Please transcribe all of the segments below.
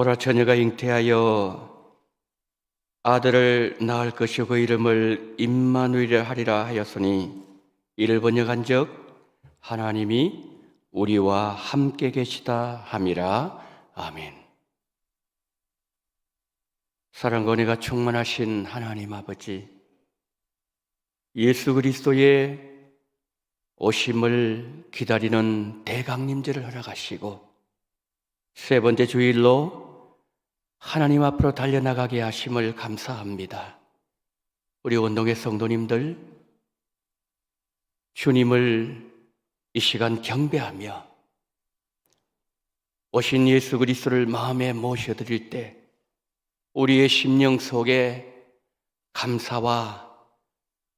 보라, 처녀가 잉태하여 아들을 낳을 것이요 그 이름을 임마누엘이라 하리라 하였으니, 이를 번역한즉 하나님이 우리와 함께 계시다 함이라. 아멘. 사랑과 은혜가 충만하신 하나님 아버지, 예수 그리스도의 오심을 기다리는 대강림제를 허락하시고 세 번째 주일로 하나님 앞으로 달려나가게 하심을 감사합니다. 우리 원동의 성도님들, 주님을 이 시간 경배하며 오신 예수 그리스도를 마음에 모셔드릴 때 우리의 심령 속에 감사와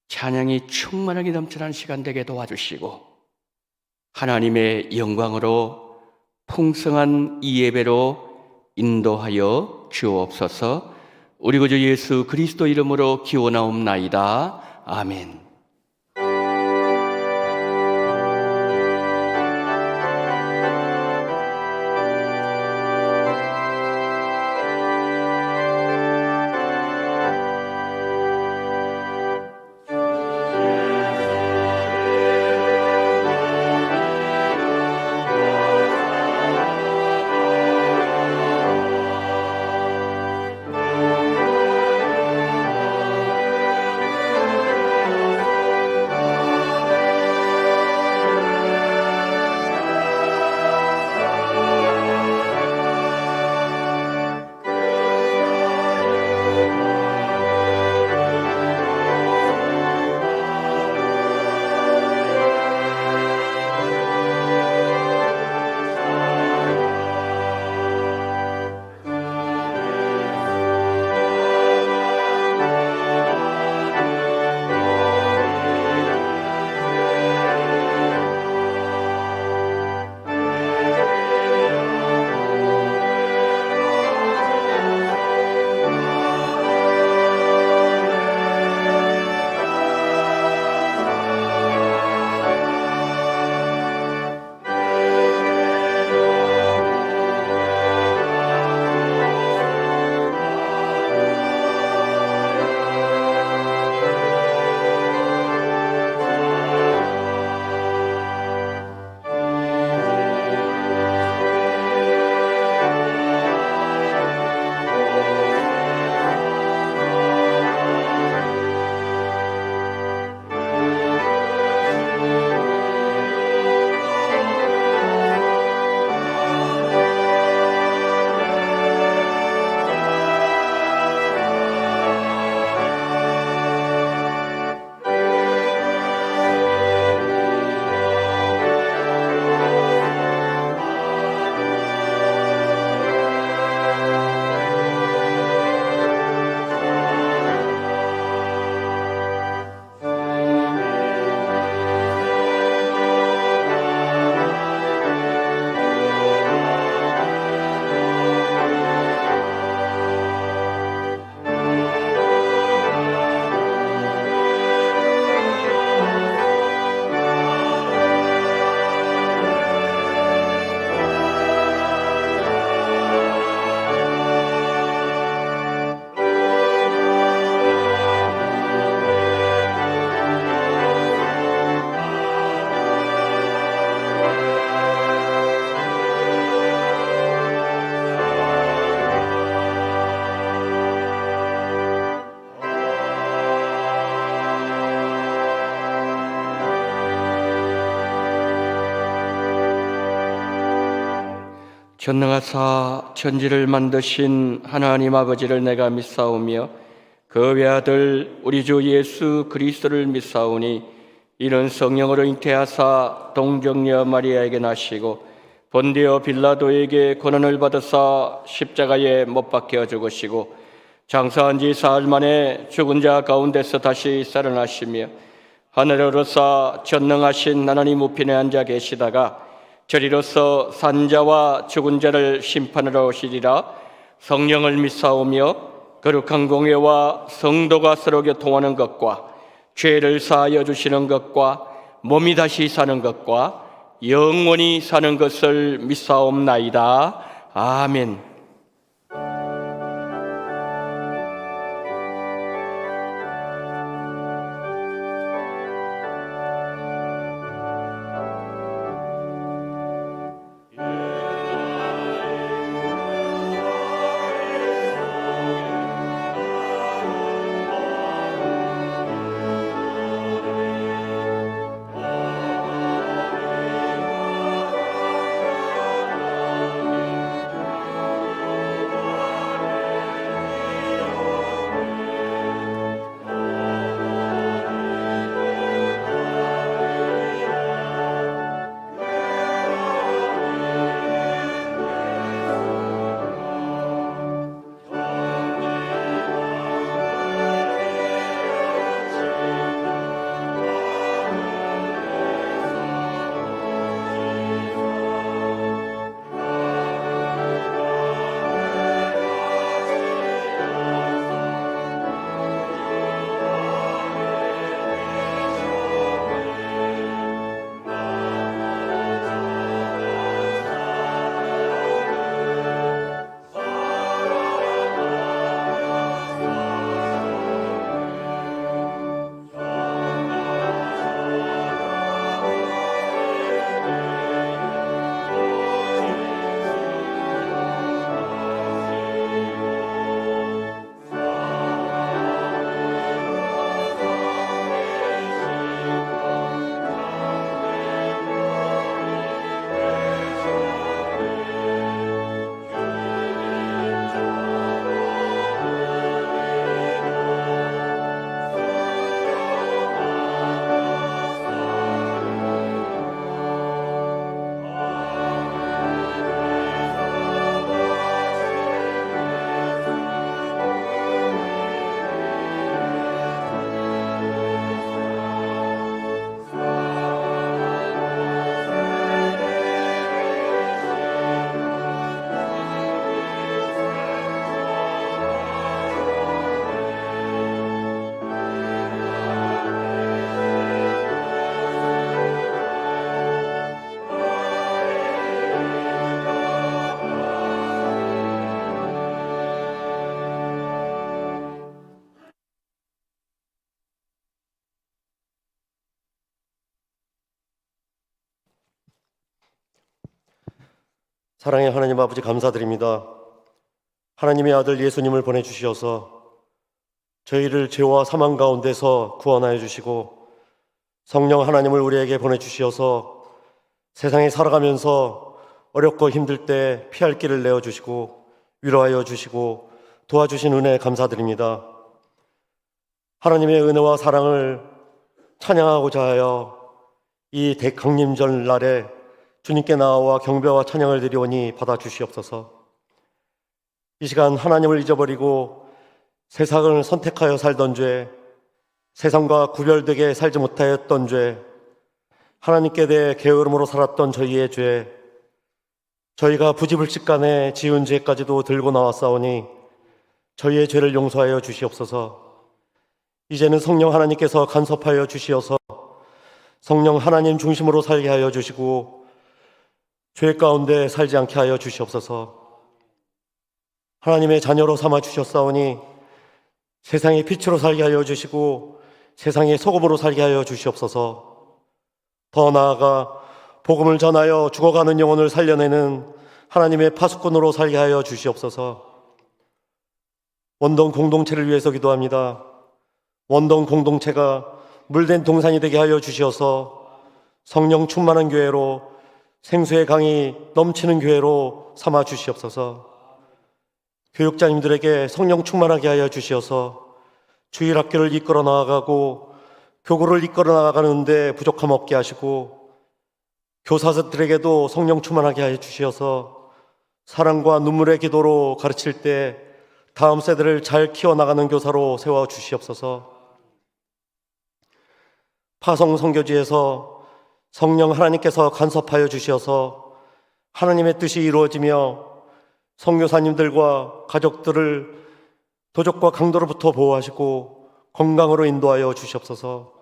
찬양이 충만하게 넘쳐나는 시간 되게 도와주시고 하나님의 영광으로 풍성한 이 예배로 인도하여 주옵소서. 우리 구주 예수 그리스도 이름으로 기원하옵나이다. 아멘. 전능하사 천지를 만드신 하나님 아버지를 내가 믿사오며 그 외아들 우리 주 예수 그리스도를 믿사오니, 이는 성령으로 잉태하사 동정녀 마리아에게 나시고 본디오 빌라도에게 고난을 받으사 십자가에 못 박혀 죽으시고 장사한 지 사흘 만에 죽은 자 가운데서 다시 살아나시며 하늘에 오르사 전능하신 하나님 우편에 앉아 계시다가 저리로서 산자와 죽은 자를 심판하러 오시리라. 성령을 믿사오며 거룩한 공회와 성도가 서로 교통하는 것과 죄를 사하여 주시는 것과 몸이 다시 사는 것과 영원히 사는 것을 믿사옵나이다. 아멘. 사랑의 하나님 아버지, 감사드립니다. 하나님의 아들 예수님을 보내주셔서 저희를 죄와 사망 가운데서 구원하여 주시고, 성령 하나님을 우리에게 보내주셔서 세상에 살아가면서 어렵고 힘들 때 피할 길을 내어주시고 위로하여 주시고 도와주신 은혜에 감사드립니다. 하나님의 은혜와 사랑을 찬양하고자 하여 이 대강림절 날에 주님께 나와 경배와 찬양을 드리오니 받아주시옵소서. 이 시간 하나님을 잊어버리고 세상을 선택하여 살던 죄, 세상과 구별되게 살지 못하였던 죄, 하나님께 대해 게으름으로 살았던 저희의 죄, 저희가 부지불식간에 지은 죄까지도 들고 나왔사오니 저희의 죄를 용서하여 주시옵소서. 이제는 성령 하나님께서 간섭하여 주시어서 성령 하나님 중심으로 살게 하여 주시고 죄 가운데 살지 않게 하여 주시옵소서. 하나님의 자녀로 삼아 주셨사오니 세상의 빛으로 살게 하여 주시고 세상의 소금으로 살게 하여 주시옵소서. 더 나아가 복음을 전하여 죽어가는 영혼을 살려내는 하나님의 파수꾼으로 살게 하여 주시옵소서. 원동 공동체를 위해서 기도합니다. 원동 공동체가 물된 동산이 되게 하여 주시어서 성령 충만한 교회로, 생수의 강이 넘치는 교회로 삼아 주시옵소서. 교육자님들에게 성령 충만하게 하여 주시어서 주일학교를 이끌어 나아가고 교구를 이끌어 나아가는데 부족함 없게 하시고, 교사들에게도 성령 충만하게 하여 주시어서 사랑과 눈물의 기도로 가르칠 때 다음 세대를 잘 키워나가는 교사로 세워 주시옵소서. 파송 선교지에서 성령 하나님께서 간섭하여 주시어서 하나님의 뜻이 이루어지며 선교사님들과 가족들을 도적과 강도로부터 보호하시고 건강으로 인도하여 주시옵소서.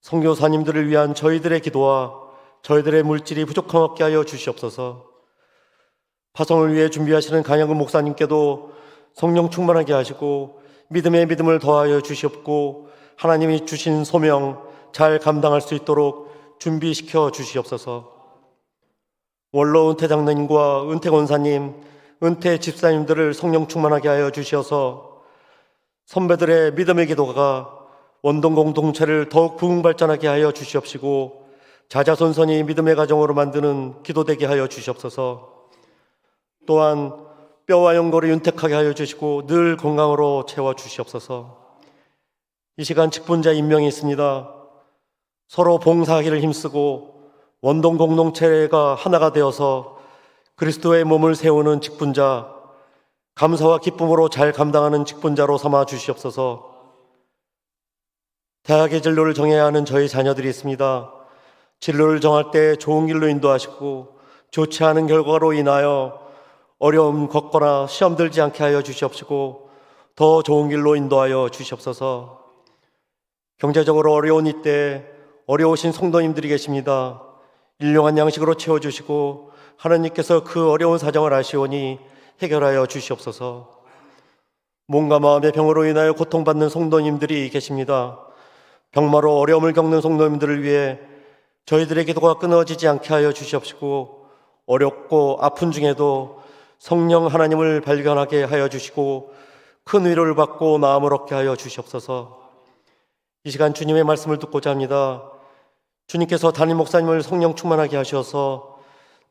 선교사님들을 위한 저희들의 기도와 저희들의 물질이 부족함 없게 하여 주시옵소서. 파송을 위해 준비하시는 강양근 목사님께도 성령 충만하게 하시고 믿음의 믿음을 더하여 주시옵고 하나님이 주신 소명 잘 감당할 수 있도록 준비시켜 주시옵소서. 원로 은퇴 장로님과 은퇴 권사님, 은퇴 집사님들을 성령 충만하게 하여 주시어서 선배들의 믿음의 기도가 원동 공동체를 더욱 부흥발전하게 하여 주시옵시고 자자손손이 믿음의 가정으로 만드는 기도되게 하여 주시옵소서. 또한 뼈와 연골을 윤택하게 하여 주시고 늘 건강으로 채워 주시옵소서. 이 시간 직분자 임명이 있습니다. 서로 봉사하기를 힘쓰고 원동 공동체가 하나가 되어서 그리스도의 몸을 세우는 직분자, 감사와 기쁨으로 잘 감당하는 직분자로 삼아 주시옵소서. 대학의 진로를 정해야 하는 저희 자녀들이 있습니다. 진로를 정할 때 좋은 길로 인도하시고 좋지 않은 결과로 인하여 어려움 겪거나 시험 들지 않게 하여 주시옵시고 더 좋은 길로 인도하여 주시옵소서. 경제적으로 어려운 이때 어려우신 성도님들이 계십니다. 일용한 양식으로 채워주시고 하나님께서 그 어려운 사정을 아시오니 해결하여 주시옵소서. 몸과 마음의 병으로 인하여 고통받는 성도님들이 계십니다. 병마로 어려움을 겪는 성도님들을 위해 저희들의 기도가 끊어지지 않게 하여 주시옵시고 어렵고 아픈 중에도 성령 하나님을 발견하게 하여 주시고 큰 위로를 받고 나음을 얻게 하여 주시옵소서. 이 시간 주님의 말씀을 듣고자 합니다. 주님께서 담임 목사님을 성령 충만하게 하셔서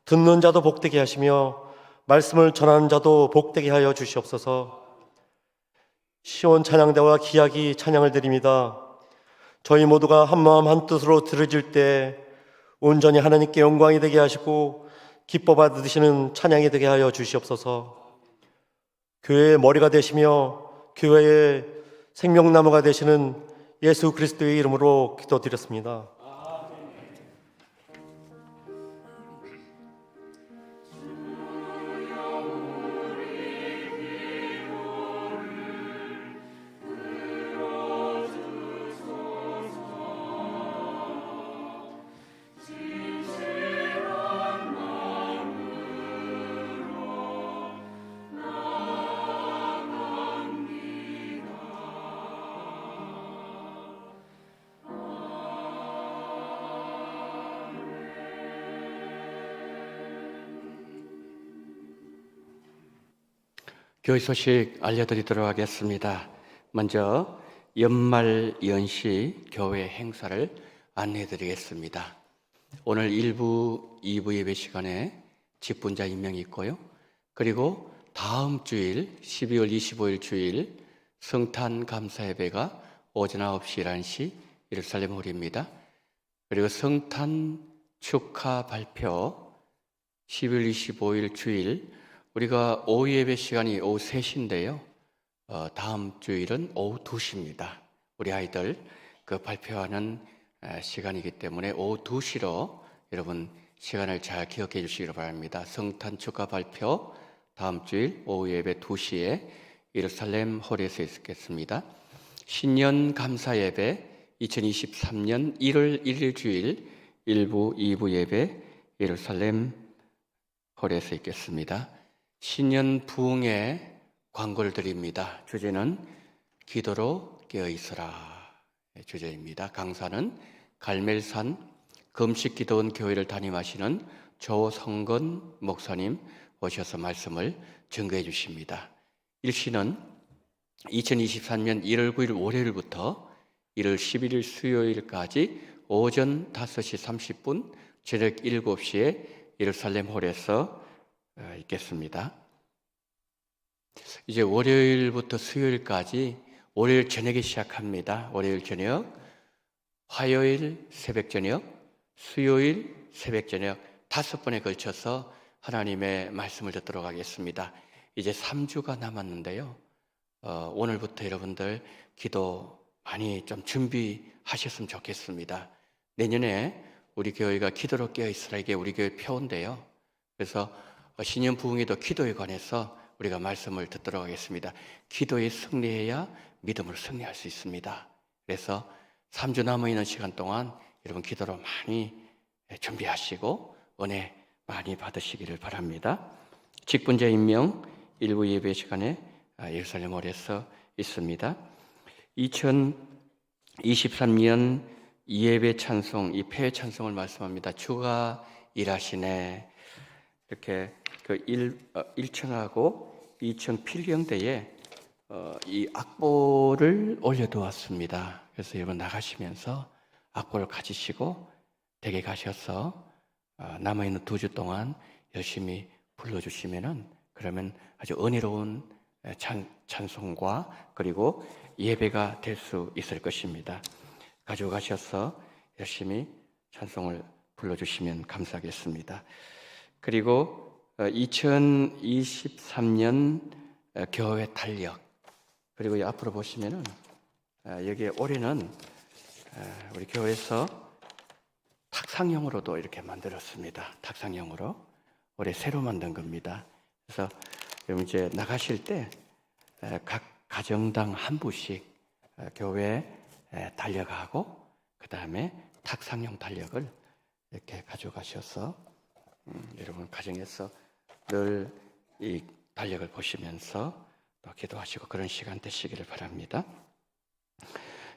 듣는 자도 복되게 하시며 말씀을 전하는 자도 복되게 하여 주시옵소서. 시온 찬양대와 기약이 찬양을 드립니다. 저희 모두가 한마음 한뜻으로 들어질 때 온전히 하나님께 영광이 되게 하시고 기뻐 받으시는 찬양이 되게 하여 주시옵소서. 교회의 머리가 되시며 교회의 생명나무가 되시는 예수 그리스도의 이름으로 기도드렸습니다. 교회 소식 알려드리도록 하겠습니다. 먼저 연말 연시 교회 행사를 안내해드리겠습니다. 오늘 1부, 2부 예배 시간에 직분자 임명이 있고요. 그리고 다음 주일 12월 25일 주일 성탄 감사 예배가 오전 9시 11시 예루살렘 홀입니다. 그리고 성탄 축하 발표 12월 25일 주일 우리가 오후 예배 시간이 오후 3시인데요. 다음 주일은 오후 2시입니다. 우리 아이들 그 발표하는 시간이기 때문에 오후 2시로 여러분 시간을 잘 기억해 주시기 바랍니다. 성탄 축하 발표 다음 주일 오후 예배 2시에 예루살렘 홀에서 있겠습니다. 신년 감사 예배 2023년 1월 1일 주일 1부, 2부 예배 예루살렘 홀에서 있겠습니다. 신년 부흥의 광고를 드립니다. 주제는 기도로 깨어있으라 주제입니다. 강사는 갈멜산 금식기도원 교회를 담임하시는 조성건 목사님 오셔서 말씀을 증거해 주십니다. 일시는 2023년 1월 9일 월요일부터 1월 11일 수요일까지 오전 5시 30분, 저녁 7시에 예루살렘 홀에서 있겠습니다. 이제 월요일부터 수요일까지 월요일 저녁에 시작합니다. 월요일 저녁, 화요일 새벽 저녁, 수요일 새벽 저녁 5번에 걸쳐서 하나님의 말씀을 듣도록 하겠습니다. 이제 3주가 남았는데요. 오늘부터 여러분들 기도 많이 좀 준비하셨으면 좋겠습니다. 내년에 우리 교회가 기도로 깨어있으라 이게 우리 교회 표인데요. 그래서 신년 부흥에도 기도에 관해서 우리가 말씀을 듣도록 하겠습니다. 기도에 승리해야 믿음으로 승리할 수 있습니다. 그래서 3주 남아있는 시간 동안 여러분 기도로 많이 준비하시고 은혜 많이 받으시기를 바랍니다. 직분자 임명 1부 예배 시간에 예루살렘 홀에서 있습니다. 2023년 예배 찬송, 이 폐회 찬송을 말씀합니다. 주가 일하시네. 이렇게 그 1층하고 2층 필경대에 이 악보를 올려두었습니다. 그래서 여러분 나가시면서 악보를 가지시고 댁에 가셔서 남아있는 2주 동안 열심히 불러주시면은 그러면 아주 은혜로운 찬송과 그리고 예배가 될 수 있을 것입니다. 가지고 가셔서 열심히 찬송을 불러주시면 감사하겠습니다. 그리고 2023년 교회 달력 그리고 앞으로 보시면은 여기 올해는 우리 교회에서 탁상형으로도 이렇게 만들었습니다. 탁상형으로 올해 새로 만든 겁니다. 그래서 여러분 이제 나가실 때 각 가정당 한 부씩 교회 달력하고 그 다음에 탁상형 달력을 이렇게 가져가셔서 여러분 가정에서 늘 이 달력을 보시면서 또 기도하시고 그런 시간 되시기를 바랍니다.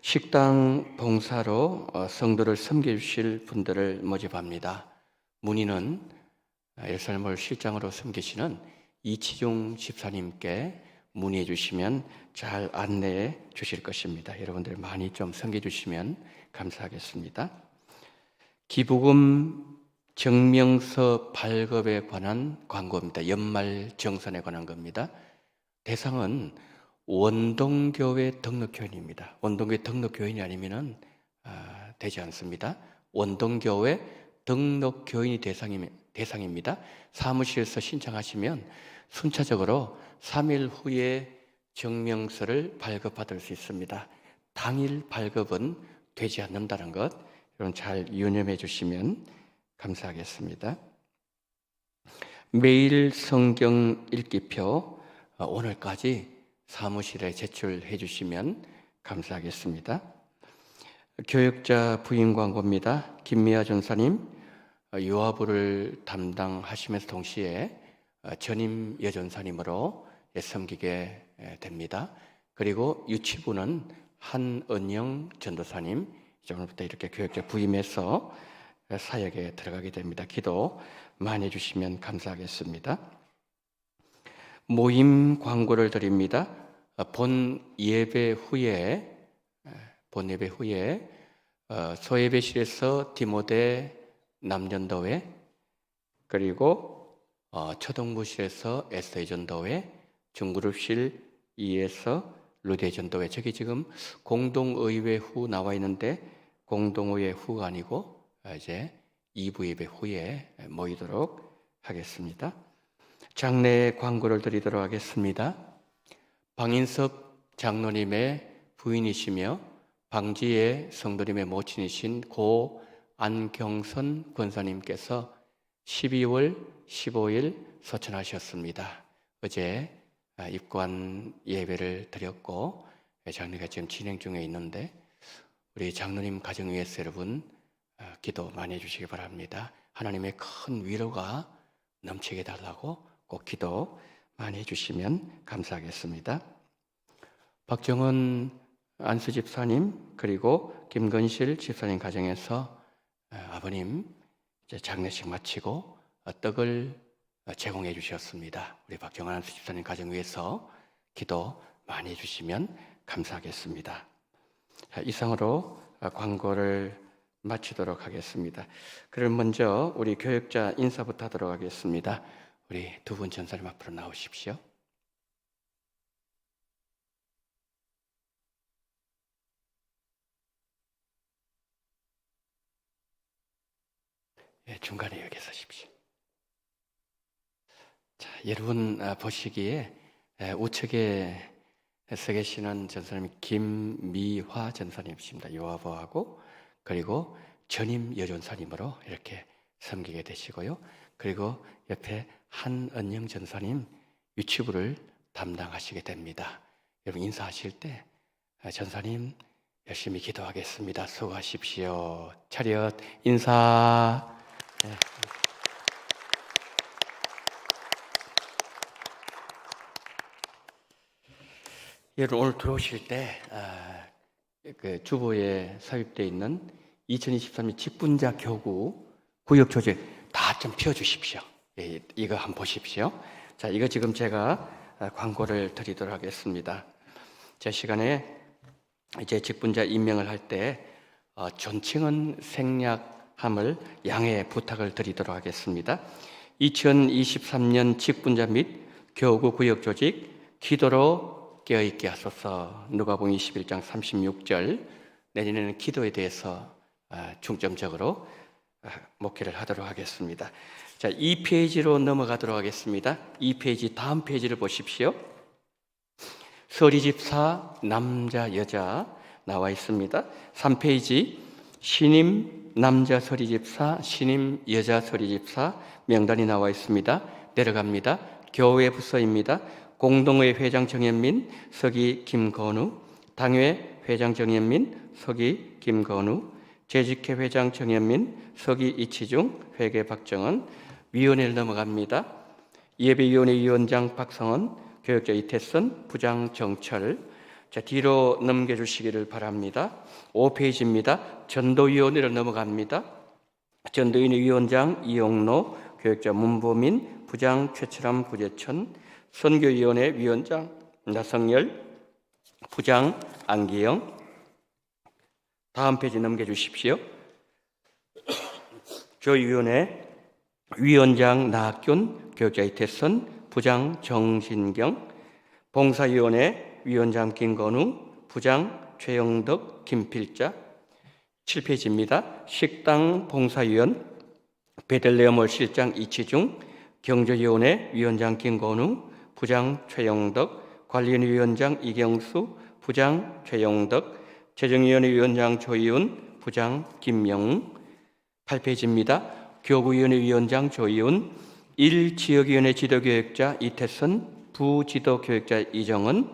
식당 봉사로 성도를 섬겨주실 분들을 모집합니다. 문의는 예루살렘 실장으로 섬기시는 이치중 집사님께 문의해 주시면 잘 안내해 주실 것입니다. 여러분들 많이 좀 섬겨 주시면 감사하겠습니다. 기부금 증명서 발급에 관한 광고입니다. 연말 정산에 관한 겁니다. 대상은 원동교회 등록교인입니다. 원동교회 등록교인이 아니면은 되지 않습니다. 원동교회 등록교인이 대상입니다. 사무실에서 신청하시면 순차적으로 3일 후에 증명서를 발급받을 수 있습니다. 당일 발급은 되지 않는다는 것 여러분 잘 유념해 주시면 감사하겠습니다. 매일 성경 읽기표 오늘까지 사무실에 제출해 주시면 감사하겠습니다. 교역자 부임 광고입니다. 김미아 전사님 유아부를 담당하시면서 동시에 전임 여전사님으로 섬기게 됩니다. 그리고 유치부는 한은영 전도사님 오늘부터 이렇게 교역자 부임해서 사역에 들어가게 됩니다. 기도 많이 해주시면 감사하겠습니다. 모임 광고를 드립니다. 본 예배 후에 소예배실에서 디모데 남전도회, 그리고 초동부실에서 에스더전도회, 중그룹실 2에서 루데전도회. 저기 지금 공동의회 후 나와 있는데 공동의회 후가 아니고 이제 2부 예배 후에 모이도록 하겠습니다. 장례 광고를 드리도록 하겠습니다. 방인석 장로님의 부인이시며 방지의 성도님의 모친이신 고 안경선 권사님께서 12월 15일 소천하셨습니다. 어제 입관 예배를 드렸고 장례가 지금 진행 중에 있는데 우리 장로님 가정 위해서 여러분 기도 많이 해주시기 바랍니다. 하나님의 큰 위로가 넘치게 달라고 꼭 기도 많이 해주시면 감사하겠습니다. 박정은 안수 집사님 그리고 김건실 집사님 가정에서 아버님 이제 장례식 마치고 떡을 제공해 주셨습니다. 우리 박정은 안수 집사님 가정 위해서 기도 많이 해주시면 감사하겠습니다. 이상으로 광고를 마치도록 하겠습니다. 그럼 먼저 우리 교역자 인사부터 하도록 하겠습니다. 우리 두 분 전사님 앞으로 나오십시오. 중간에 여기 서십시오. 자, 여러분 보시기에 우측에 서 계시는 전사님 김미화 전사님이십니다. 요아버하고 그리고 전임 여전사님으로 이렇게 섬기게 되시고요. 그리고 옆에 한은영 전사님 유치부를 담당하시게 됩니다. 여러분 인사하실 때 전사님 열심히 기도하겠습니다. 수고하십시오. 차렷 인사. 네. 여러분 오늘 들어오실 때 그 주보에 삽입되어 있는 2023년 직분자 교구 구역 조직 다 좀 펴주십시오. 이거 한번 보십시오. 자, 이거 지금 제가 광고를 드리도록 하겠습니다. 제 시간에 이제 직분자 임명을 할 때 존칭은 생략함을 양해 부탁을 드리도록 하겠습니다. 2023년 직분자 및 교구 구역 조직 기도로 깨어있게 하소서. 누가복음 21장 36절. 내년에는 기도에 대해서 중점적으로 목회를 하도록 하겠습니다. 자, 2페이지로 넘어가도록 하겠습니다. 2페이지 다음 페이지를 보십시오. 서리집사 남자 여자 나와 있습니다. 3페이지 신임 남자 서리집사 신임 여자 서리집사 명단이 나와 있습니다. 내려갑니다. 교회 부서입니다. 공동회 회장 정현민, 서기 김건우, 당회 회장 정현민, 서기 김건우, 재직회 회장 정현민, 서기 이치중, 회계 박정은, 위원회를 넘어갑니다. 예배위원회 위원장 박성원, 교역자 이태선, 부장 정철. 자, 뒤로 넘겨주시기를 바랍니다. 5페이지입니다. 전도위원회를 넘어갑니다. 전도위원회 위원장 이용로, 교역자 문보민, 부장 최철암 구재천, 선교위원회 위원장 나성열, 부장 안기영. 다음 페이지 넘겨주십시오. 교위원회 위원장 나학균, 교육자 이태선, 부장 정신경, 봉사위원회 위원장 김건우, 부장 최영덕, 김필자. 7페이지입니다. 식당 봉사위원 베들레헴월 실장 이치중, 경제위원회 위원장 김건우, 부장 최영덕, 관리위원회 위원장 이경수, 부장 최영덕, 재정위원회 위원장 조이훈, 부장 김명웅. 8페이지입니다. 교구위원회 위원장 조이훈, 1지역위원회 지도교역자 이태선, 부지도교역자 이정은,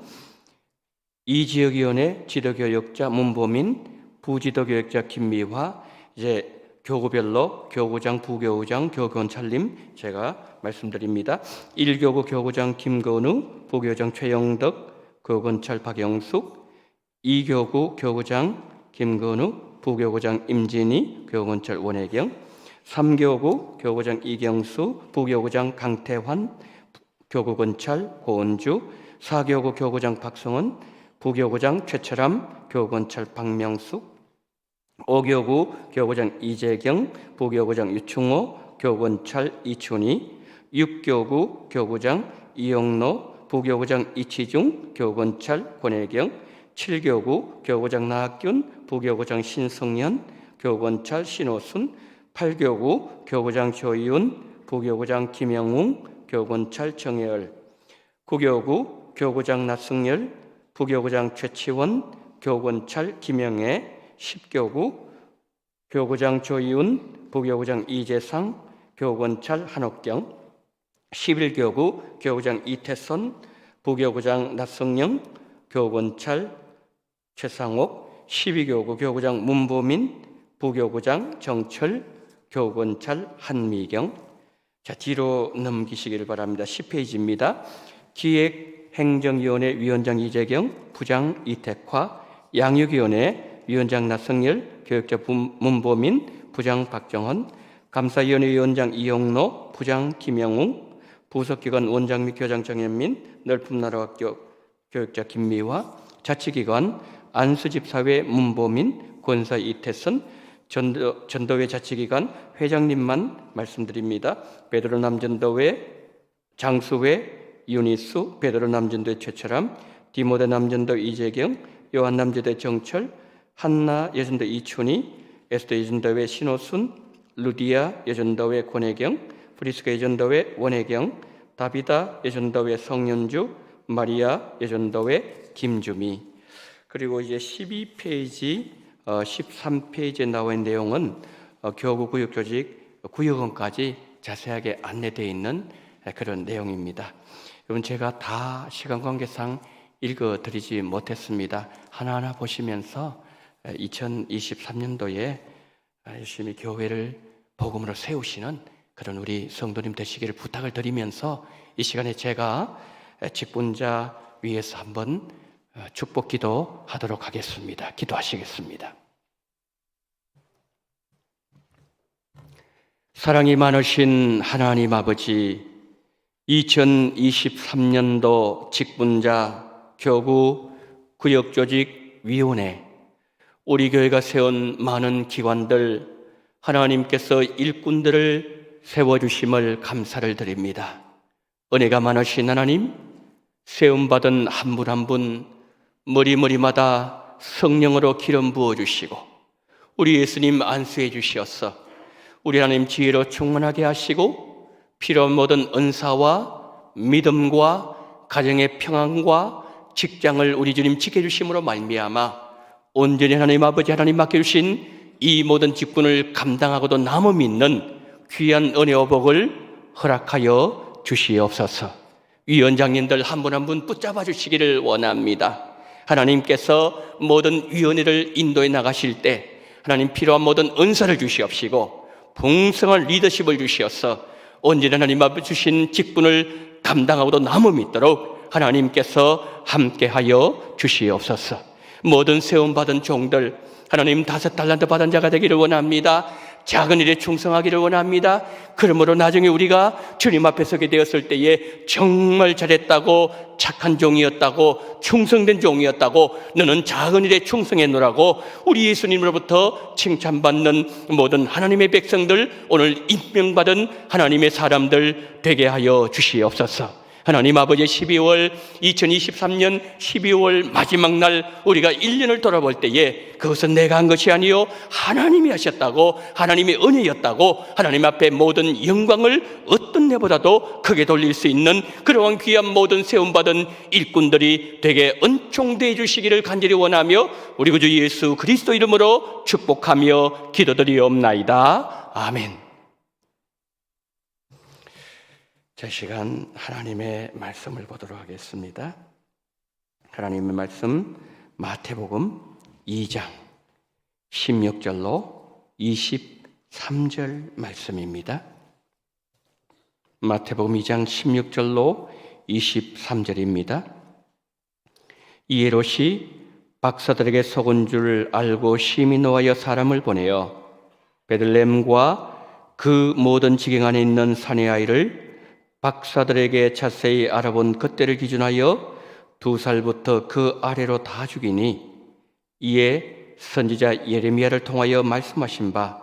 2지역위원회 지도교역자 문보민, 부지도교역자 김미화. 이제 교구별로 교구장, 부교구장, 교권찰림 제가 말씀드립니다. 1교구 교구장 김건우, 부교장 최영덕, 교권찰 박영숙, 2교구 교구장 김건우, 부교구장 임진희, 교권찰 원혜경, 3교구 교구장 이경수, 부교구장 강태환, 교구 건찰 고은주, 사교구 교구장 박성은, 부교구장 최철암, 교구건찰 박명숙, 5교구 교구장 이재경, 부교구장 유충호, 교구건찰 이춘희, 6교구 교구장 이영로, 부교구장 이치중, 교구건찰 권혜경, 7교구 교구장 나학균, 부교구장 신성년, 교구건찰 신호순, 8교구 교구장 조이훈, 부교구장 김영웅, 교구건찰 정혜열, 9교구 교구장 나승열, 부교구장 최치원, 교구건찰 김영애, 10교구 교구장 조이훈, 부교구장 이재상, 교구건찰 한옥경, 11교구 교구장 이태선, 부교구장 나성영, 교구건찰 최상옥, 12교구 교구장 문보민, 부교구장 정철, 교구건찰 한미경. 자, 뒤로 넘기시기를 바랍니다. 10페이지입니다. 기획행정위원회 위원장 이재경, 부장 이택화, 양육위원회 위원장 나성열, 교육자 문보민, 부장 박정헌, 감사위원회 위원장 이용로, 부장 김영웅, 부속기관 원장 및 교장 정현민, 넓음나라학교 교육자 김미화, 자치기관 안수집사회 문보민, 권사 이태선, 전도회 자치기관 회장님만 말씀드립니다. 베드로 남전도회 장수회 윤희수, 베드로 남전도회 최철암, 디모데 남전도 이재경, 요한 남전도회 정철, 한나 여전도 이춘희, 에스더 여전도회 신호순, 루디아 여전도회 권혜경, 프리스카 여전도회 원혜경, 다비다 여전도회 성연주, 마리아 여전도회 김주미. 그리고 이제 12페이지, 13페이지에 나와 있는 내용은 교구 구역조직 구역원까지 자세하게 안내되어 있는 그런 내용입니다. 여러분, 제가 다 시간 관계상 읽어드리지 못했습니다. 하나하나 보시면서 2023년도에 열심히 교회를 복음으로 세우시는 그런 우리 성도님 되시기를 부탁을 드리면서 이 시간에 제가 직분자 위해서 한번 축복 기도하도록 하겠습니다. 기도하시겠습니다. 사랑이 많으신 하나님 아버지, 2023년도 직분자 교구 구역조직위원회, 우리 교회가 세운 많은 기관들, 하나님께서 일꾼들을 세워주심을 감사를 드립니다. 은혜가 많으신 하나님, 세움받은 한 분 한 분 머리마다 성령으로 기름 부어주시고 우리 예수님 안수해 주시어서 우리 하나님 지혜로 충만하게 하시고 필요한 모든 은사와 믿음과 가정의 평안과 직장을 우리 주님 지켜주심으로 말미암아 온전히 하나님 아버지 하나님 맡겨주신 이 모든 직분을 감당하고도 남음 있는 귀한 은혜와 복을 허락하여 주시옵소서. 위원장님들 한 분 한 분 붙잡아 주시기를 원합니다. 하나님께서 모든 위원회를 인도해 나가실 때 하나님 필요한 모든 은사를 주시옵시고 풍성한 리더십을 주시어서 언제나 하나님 앞에 주신 직분을 감당하고도 남음 있도록 하나님께서 함께하여 주시옵소서. 모든 세움받은 종들 하나님 5달란트 받은 자가 되기를 원합니다. 작은 일에 충성하기를 원합니다. 그러므로 나중에 우리가 주님 앞에 서게 되었을 때에 정말 잘했다고, 착한 종이었다고, 충성된 종이었다고, 너는 작은 일에 충성했노라고 우리 예수님으로부터 칭찬받는 모든 하나님의 백성들, 오늘 임명받은 하나님의 사람들 되게 하여 주시옵소서. 하나님 아버지, 2023년 12월 마지막 날 우리가 1년을 돌아볼 때에 그것은 내가 한 것이 아니요 하나님이 하셨다고, 하나님의 은혜였다고, 하나님 앞에 모든 영광을 어떤 내보다도 크게 돌릴 수 있는 그러한 귀한 모든 세움받은 일꾼들이 되게 은총되어 주시기를 간절히 원하며 우리 구주 예수 그리스도 이름으로 축복하며 기도드리옵나이다. 아멘. 자, 시간 하나님의 말씀을 보도록 하겠습니다. 하나님의 말씀 마태복음 2장 16절로 23절 말씀입니다. 마태복음 2장 16절로 23절입니다. 이 헤롯이 박사들에게 속은 줄 알고 심히 노하여 사람을 보내어 베들레헴과 그 모든 지경 안에 있는 사내 아이를 박사들에게 자세히 알아본 그때를 기준하여 2살부터 그 아래로 다 죽이니, 이에 선지자 예레미야를 통하여 말씀하신 바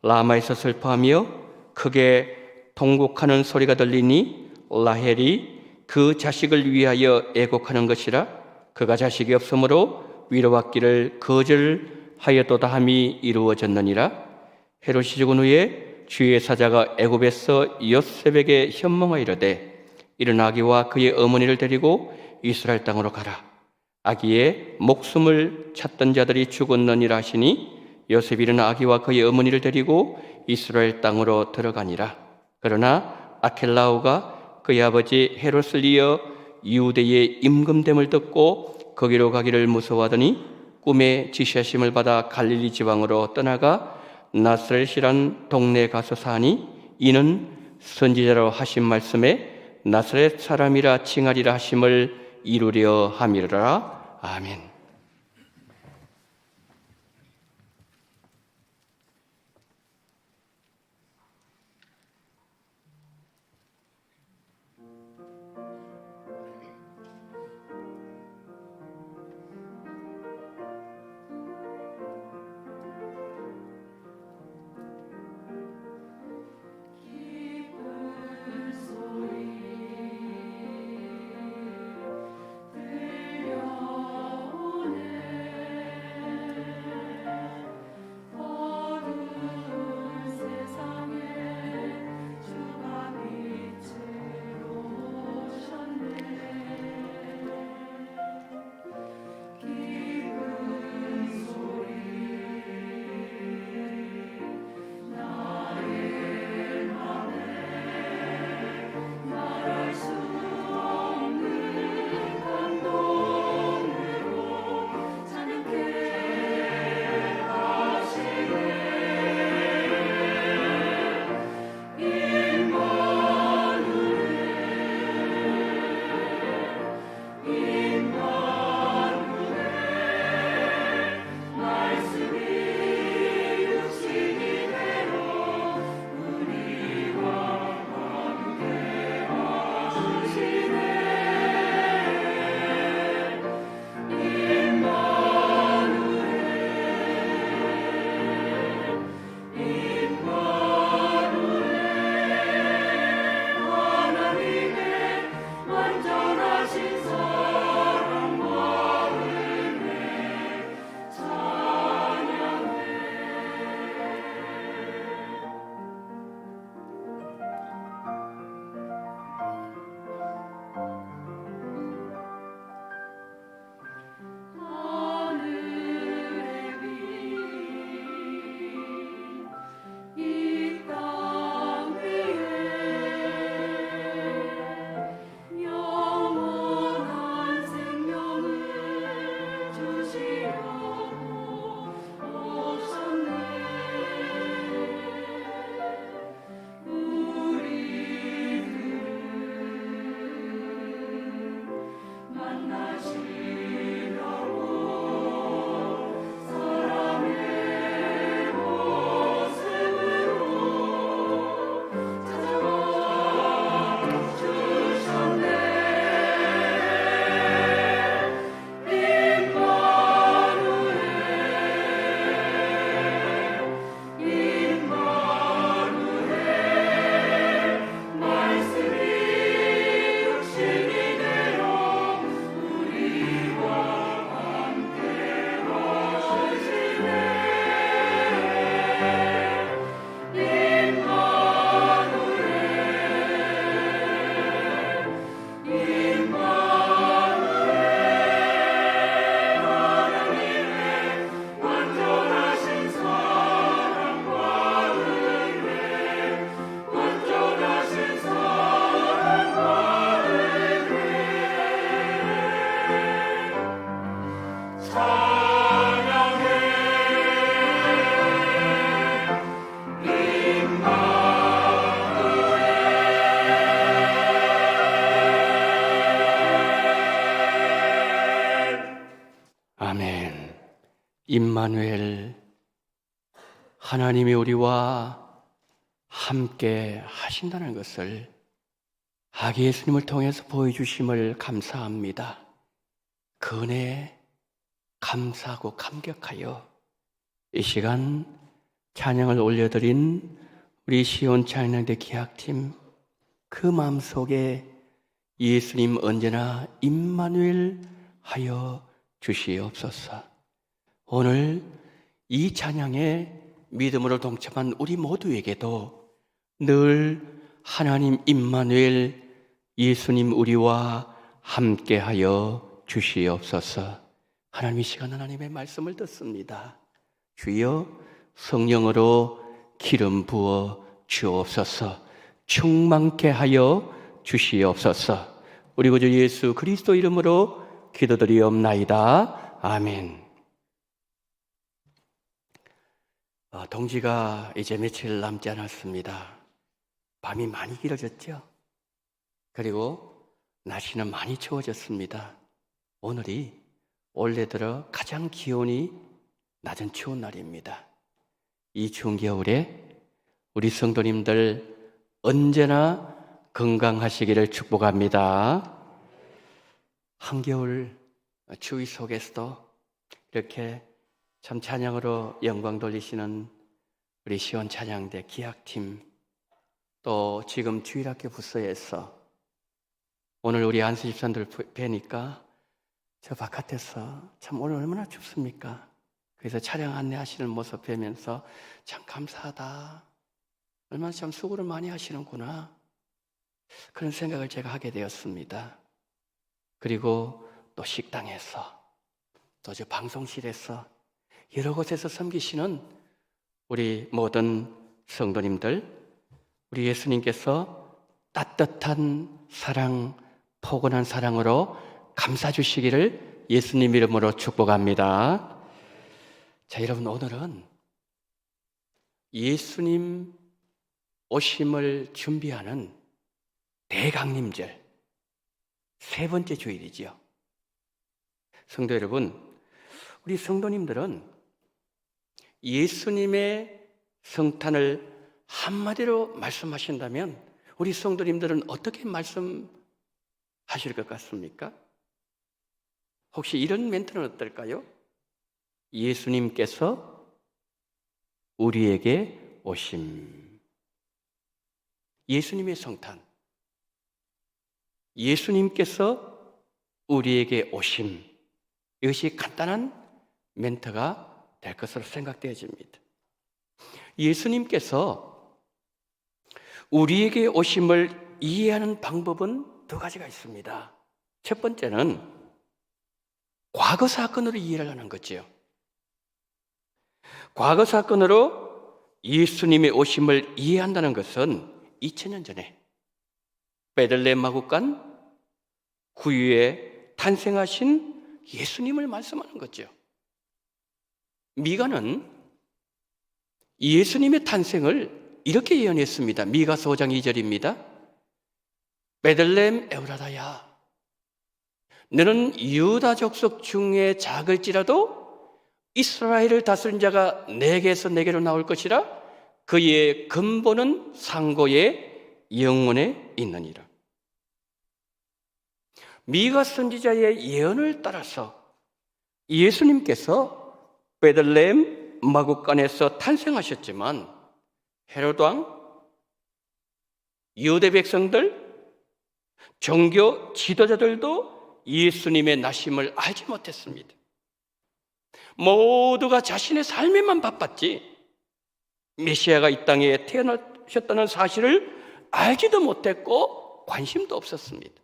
라마에서 슬퍼하며 크게 통곡하는 소리가 들리니 라헬이 그 자식을 위하여 애곡하는 것이라. 그가 자식이 없으므로 위로받기를 거절하였도다 함이 이루어졌느니라. 헤롯이 죽은 후에 주의 사자가 애굽에서 요셉에게 현몽하여 이르되 이른 아기와 그의 어머니를 데리고 이스라엘 땅으로 가라. 아기의 목숨을 찾던 자들이 죽었느니라 하시니 요셉이 이른 아기와 그의 어머니를 데리고 이스라엘 땅으로 들어가니라. 그러나 아켈라오가 그의 아버지 헤롯을 이어 유대의 임금됨을 듣고 거기로 가기를 무서워하더니 꿈에 지시하심을 받아 갈릴리 지방으로 떠나가 나사렛이란 동네에 가서 사니, 이는 선지자로 하신 말씀에 나사렛 사람이라 칭하리라 하심을 이루려 함이라. 아멘. 아멘. 임마누엘, 하나님이 우리와 함께 하신다는 것을 아기 예수님을 통해서 보여주심을 감사합니다. 그 은혜에 감사하고 감격하여 이 시간 찬양을 올려드린 우리 시온 찬양대 기악팀, 그 마음속에 예수님 언제나 임마누엘 하여 주시옵소서. 오늘 이 찬양에 믿음으로 동참한 우리 모두에게도 늘 하나님 임마누엘, 예수님 우리와 함께하여 주시옵소서. 하나님, 이 시간 하나님의 말씀을 듣습니다. 주여, 성령으로 기름 부어 주옵소서. 충만케 하여 주시옵소서. 우리 구주 예수 그리스도 이름으로 기도드리옵나이다. 아멘. 동지가 이제 며칠 남지 않았습니다. 밤이 많이 길어졌죠? 그리고 날씨는 많이 추워졌습니다. 오늘이 올해 들어 가장 기온이 낮은 추운 날입니다. 이 추운 겨울에 우리 성도님들 언제나 건강하시기를 축복합니다. 한겨울 추위 속에서도 이렇게 참 찬양으로 영광 돌리시는 우리 시온 찬양대 기악팀, 또 지금 주일학교 부서에서 오늘 우리 안수 집사님들 뵈니까 저 바깥에서 참 오늘 얼마나 춥습니까? 그래서 차량 안내하시는 모습 뵈면서 참 감사하다, 얼마나 참 수고를 많이 하시는구나, 그런 생각을 제가 하게 되었습니다. 그리고 또 식당에서, 또 저 방송실에서 여러 곳에서 섬기시는 우리 모든 성도님들, 우리 예수님께서 따뜻한 사랑, 포근한 사랑으로 감싸주시기를 예수님 이름으로 축복합니다. 자, 여러분, 오늘은 예수님 오심을 준비하는 대강림절 세 번째 주일이지요. 성도 여러분, 우리 성도님들은 예수님의 성탄을 한마디로 말씀하신다면 우리 성도님들은 어떻게 말씀하실 것 같습니까? 혹시 이런 멘트는 어떨까요? 예수님께서 우리에게 오심. 예수님의 성탄, 예수님께서 우리에게 오심, 이것이 간단한 멘트가 될 것으로 생각되어집니다. 예수님께서 우리에게 오심을 이해하는 방법은 두 가지가 있습니다. 첫 번째는 과거 사건으로 이해를 하는 거죠. 과거 사건으로 예수님의 오심을 이해한다는 것은 2000년 전에 베들레헴 마구간 구유에 탄생하신 예수님을 말씀하는 거죠. 미가는 예수님의 탄생을 이렇게 예언했습니다. 미가서 5장 2절입니다. 베들레헴 에브라다야, 너는 유다 족속 중에 작을지라도 이스라엘을 다스린 자가 내게서 내게로 나올 것이라. 그의 근본은 상고의 영원에 있느니라. 미가 선지자의 예언을 따라서 예수님께서 베들레헴 마구간에서 탄생하셨지만 헤롯 왕, 유대 백성들, 종교 지도자들도 예수님의 나심을 알지 못했습니다. 모두가 자신의 삶에만 바빴지 메시아가 이 땅에 태어나셨다는 사실을 알지도 못했고 관심도 없었습니다.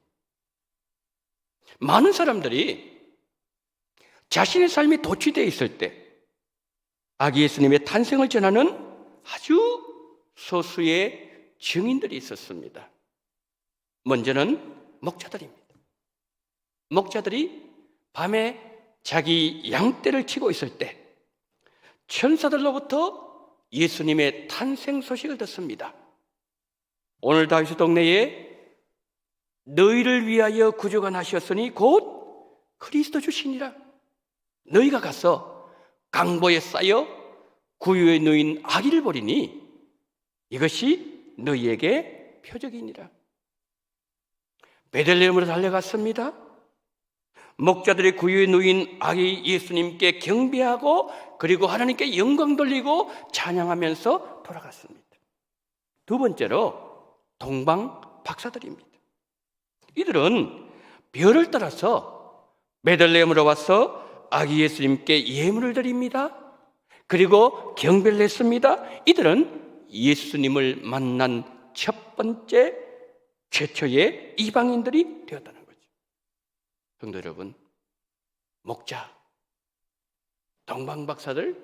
많은 사람들이 자신의 삶이 도취되어 있을 때 아기 예수님의 탄생을 전하는 아주 소수의 증인들이 있었습니다. 먼저는 목자들입니다. 목자들이 밤에 자기 양떼를 치고 있을 때 천사들로부터 예수님의 탄생 소식을 듣습니다. 오늘 다윗의 동네에 너희를 위하여 구주가 나셨으니 곧 그리스도 주시니라. 너희가 가서 강보에 쌓여 구유에 누인 아기를 보리니 이것이 너희에게 표적이니라. 베들레헴으로 달려갔습니다. 목자들의 구유에 누인 아기 예수님께 경배하고 그리고 하나님께 영광 돌리고 찬양하면서 돌아갔습니다. 두 번째로 동방 박사들입니다. 이들은 별을 따라서 베들레헴으로 와서 아기 예수님께 예물을 드립니다. 그리고 경배를 했습니다. 이들은 예수님을 만난 첫 번째 최초의 이방인들이 되었다는 거죠. 성도 여러분, 목자, 동방박사들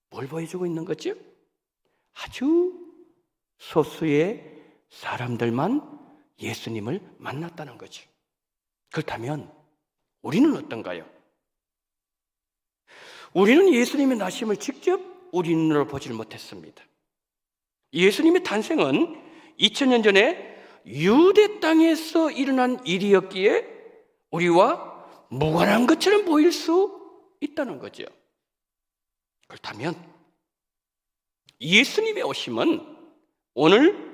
뭘 보여주고 있는 거죠? 아주 소수의 사람들만 예수님을 만났다는 거죠. 그렇다면 우리는 어떤가요? 우리는 예수님의 나심을 직접 우리 눈으로 보지를 못했습니다. 예수님의 탄생은 2000년 전에 유대 땅에서 일어난 일이었기에 우리와 무관한 것처럼 보일 수 있다는 거죠. 그렇다면 예수님의 오심은 오늘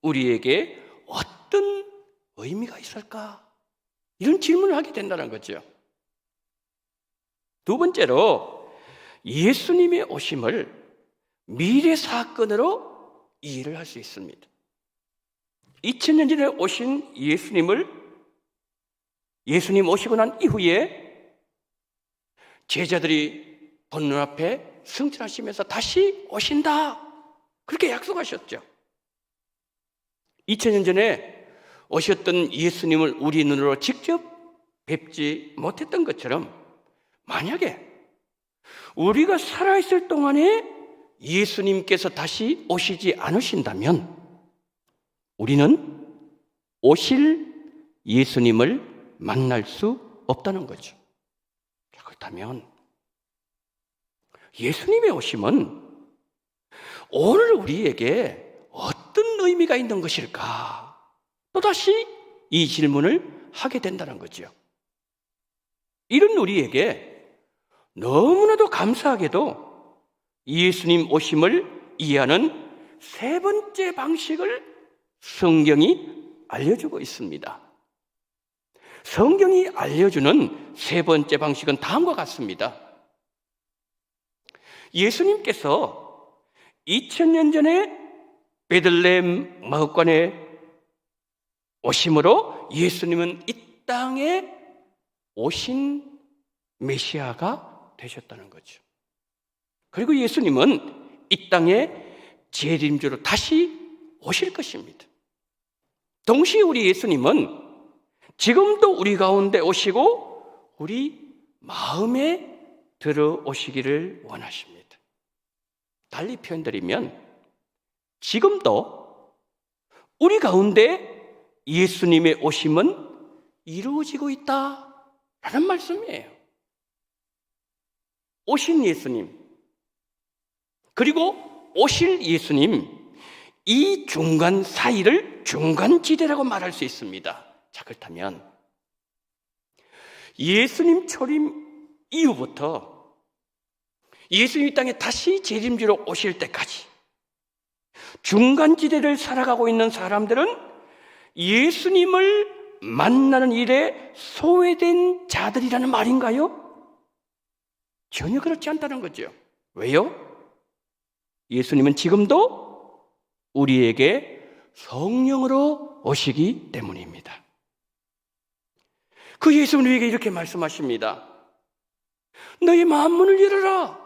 우리에게 어떤 의미가 있을까? 이런 질문을 하게 된다는 거죠. 두 번째로 예수님의 오심을 미래 사건으로 이해를 할 수 있습니다. 2000년 전에 오신 예수님 오시고 난 이후에 제자들이 본 눈앞에 승천하시면서 다시 오신다, 그렇게 약속하셨죠. 2000년 전에 오셨던 예수님을 우리 눈으로 직접 뵙지 못했던 것처럼 만약에 우리가 살아있을 동안에 예수님께서 다시 오시지 않으신다면 우리는 오실 예수님을 만날 수 없다는 거죠. 그렇다면 예수님의 오심은 오늘 우리에게 어떤 의미가 있는 것일까? 또다시 이 질문을 하게 된다는 거죠. 이런 우리에게 너무나도 감사하게도 예수님 오심을 이해하는 세 번째 방식을 성경이 알려주고 있습니다. 성경이 알려주는 세 번째 방식은 다음과 같습니다. 예수님께서 2000년 전에 베들레헴 마을관에 오심으로 예수님은 이 땅에 오신 메시아가 되셨다는 거죠. 그리고 예수님은 이 땅에 재림주로 다시 오실 것입니다. 동시에 우리 예수님은 지금도 우리 가운데 오시고 우리 마음에 들어오시기를 원하십니다. 달리 표현드리면 지금도 우리 가운데 예수님의 오심은 이루어지고 있다라는 말씀이에요. 오신 예수님 그리고 오실 예수님, 이 중간 사이를 중간지대라고 말할 수 있습니다. 자, 그렇다면 예수님 초림 이후부터 예수님 이 땅에 다시 재림주로 오실 때까지 중간지대를 살아가고 있는 사람들은 예수님을 만나는 일에 소외된 자들이라는 말인가요? 전혀 그렇지 않다는 거죠. 왜요? 예수님은 지금도 우리에게 성령으로 오시기 때문입니다. 그 예수는 우리에게 이렇게 말씀하십니다. 너희 마음 문을 열어라.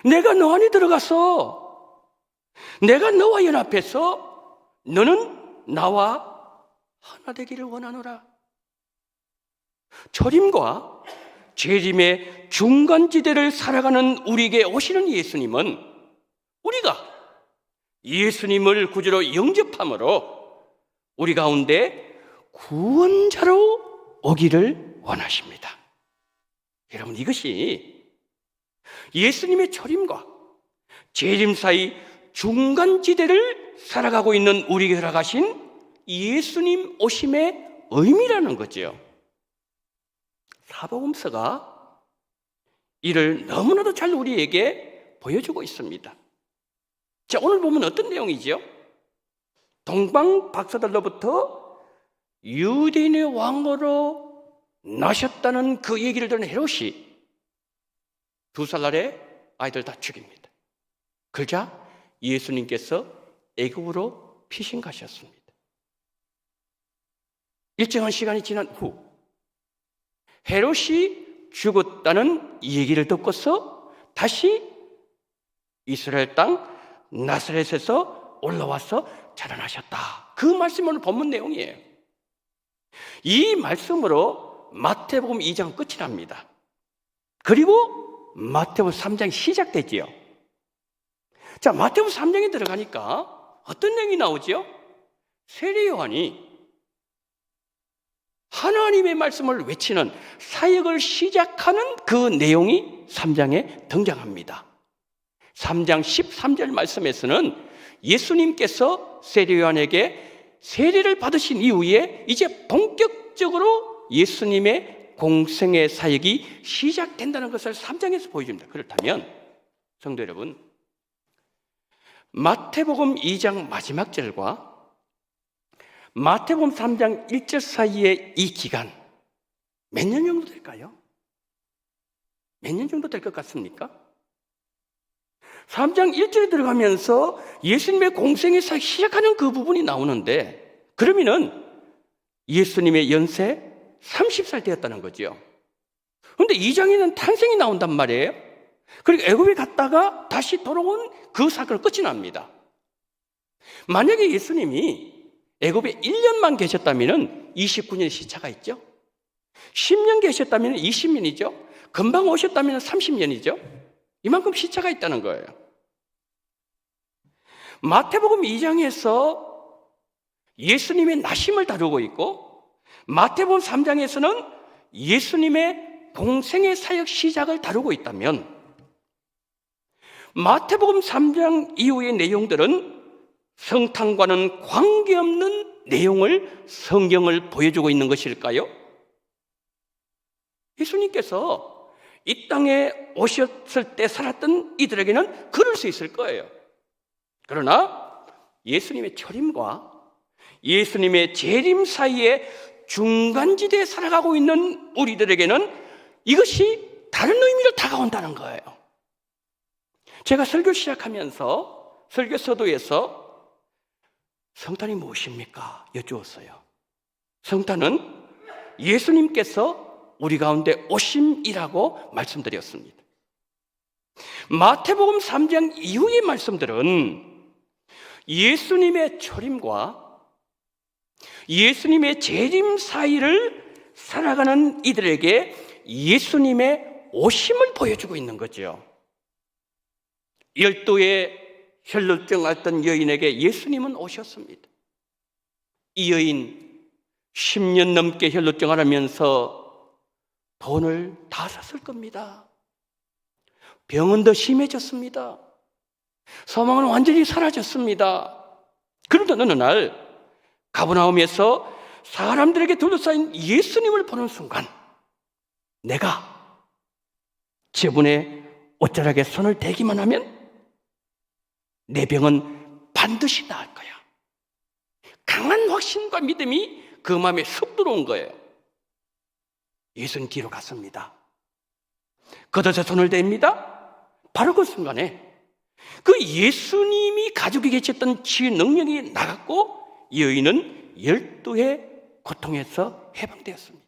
내가 너 안에 들어가서 내가 너와 연합해서 너는 나와 하나 되기를 원하노라. 초림과 재림의 중간지대를 살아가는 우리에게 오시는 예수님은 우리가 예수님을 구주로 영접함으로 우리 가운데 구원자로 오기를 원하십니다. 여러분, 이것이 예수님의 초림과 재림 사이 중간지대를 살아가고 있는 우리에게 살아가신 예수님 오심의 의미라는 거죠. 사복음서가 이를 너무나도 잘 우리에게 보여주고 있습니다. 자, 오늘 보면 어떤 내용이죠? 동방 박사들로부터 유대인의 왕으로 나셨다는 그 얘기를 들은 헤롯이 2살 아래 아이들 다 죽입니다. 그러자 예수님께서 애굽으로 피신 가셨습니다. 일정한 시간이 지난 후 헤롯이 죽었다는 얘기를 듣고서 다시 이스라엘 땅 나사렛에서 올라와서 자라나셨다. 그 말씀이 오늘 본문 내용이에요. 이 말씀으로 마태복음 2장 끝이 납니다. 그리고 마태복음 3장이 시작되지요. 자, 마태복음 3장에 들어가니까 어떤 내용이 나오지요? 세례 요한이 하나님의 말씀을 외치는 사역을 시작하는 그 내용이 3장에 등장합니다. 3장 13절 말씀에서는 예수님께서 세례 요한에게 세례를 받으신 이후에 이제 본격적으로 예수님의 공생의 사역이 시작된다는 것을 3장에서 보여줍니다. 그렇다면 성도 여러분, 마태복음 2장 마지막 절과 마태복음 3장 1절 사이의 이 기간 몇 년 정도 될까요? 몇 년 정도 될 것 같습니까? 3장 1절에 들어가면서 예수님의 공생의 사역 시작하는 그 부분이 나오는데, 그러면은 예수님의 연세 30살 되었다는 거죠. 그런데 2장에는 탄생이 나온단 말이에요. 그리고 애굽에 갔다가 다시 돌아온 그 사건은 끝이 납니다. 만약에 예수님이 애굽에 1년만 계셨다면 29년의 시차가 있죠. 10년 계셨다면 20년이죠. 금방 오셨다면 30년이죠. 이만큼 시차가 있다는 거예요. 마태복음 2장에서 예수님의 나심을 다루고 있고, 마태복음 3장에서는 예수님의 공생의 사역 시작을 다루고 있다면, 마태복음 3장 이후의 내용들은 성탄과는 관계없는 내용을 성경을 보여주고 있는 것일까요? 예수님께서 이 땅에 오셨을 때 살았던 이들에게는 그럴 수 있을 거예요. 그러나 예수님의 초림과 예수님의 재림 사이에 중간지대에 살아가고 있는 우리들에게는 이것이 다른 의미로 다가온다는 거예요. 제가 설교 시작하면서 설교 서두에서 성탄이 무엇입니까? 여쭈었어요. 성탄은 예수님께서 우리 가운데 오심이라고 말씀드렸습니다. 마태복음 3장 이후의 말씀들은 예수님의 초림과 예수님의 재림 사이를 살아가는 이들에게 예수님의 오심을 보여주고 있는 거죠. 12의 혈루증 앓던 여인에게 예수님은 오셨습니다. 이 여인 10년 넘게 혈루증 앓으면서 돈을 다 썼을 겁니다. 병은 더 심해졌습니다. 소망은 완전히 사라졌습니다. 그런데 어느 날 가버나움에서 사람들에게 둘러싸인 예수님을 보는 순간, 내가 저분의 옷자락에 손을 대기만 하면 내 병은 반드시 나을 거야. 강한 확신과 믿음이 그 마음에 쑥 들어온 거예요. 예수님 뒤로 갔습니다. 겉옷에 손을 댑니다. 바로 그 순간에 그 예수님이 가지고 계셨던 치유 능력이 나갔고 여인은 12의 고통에서 해방되었습니다.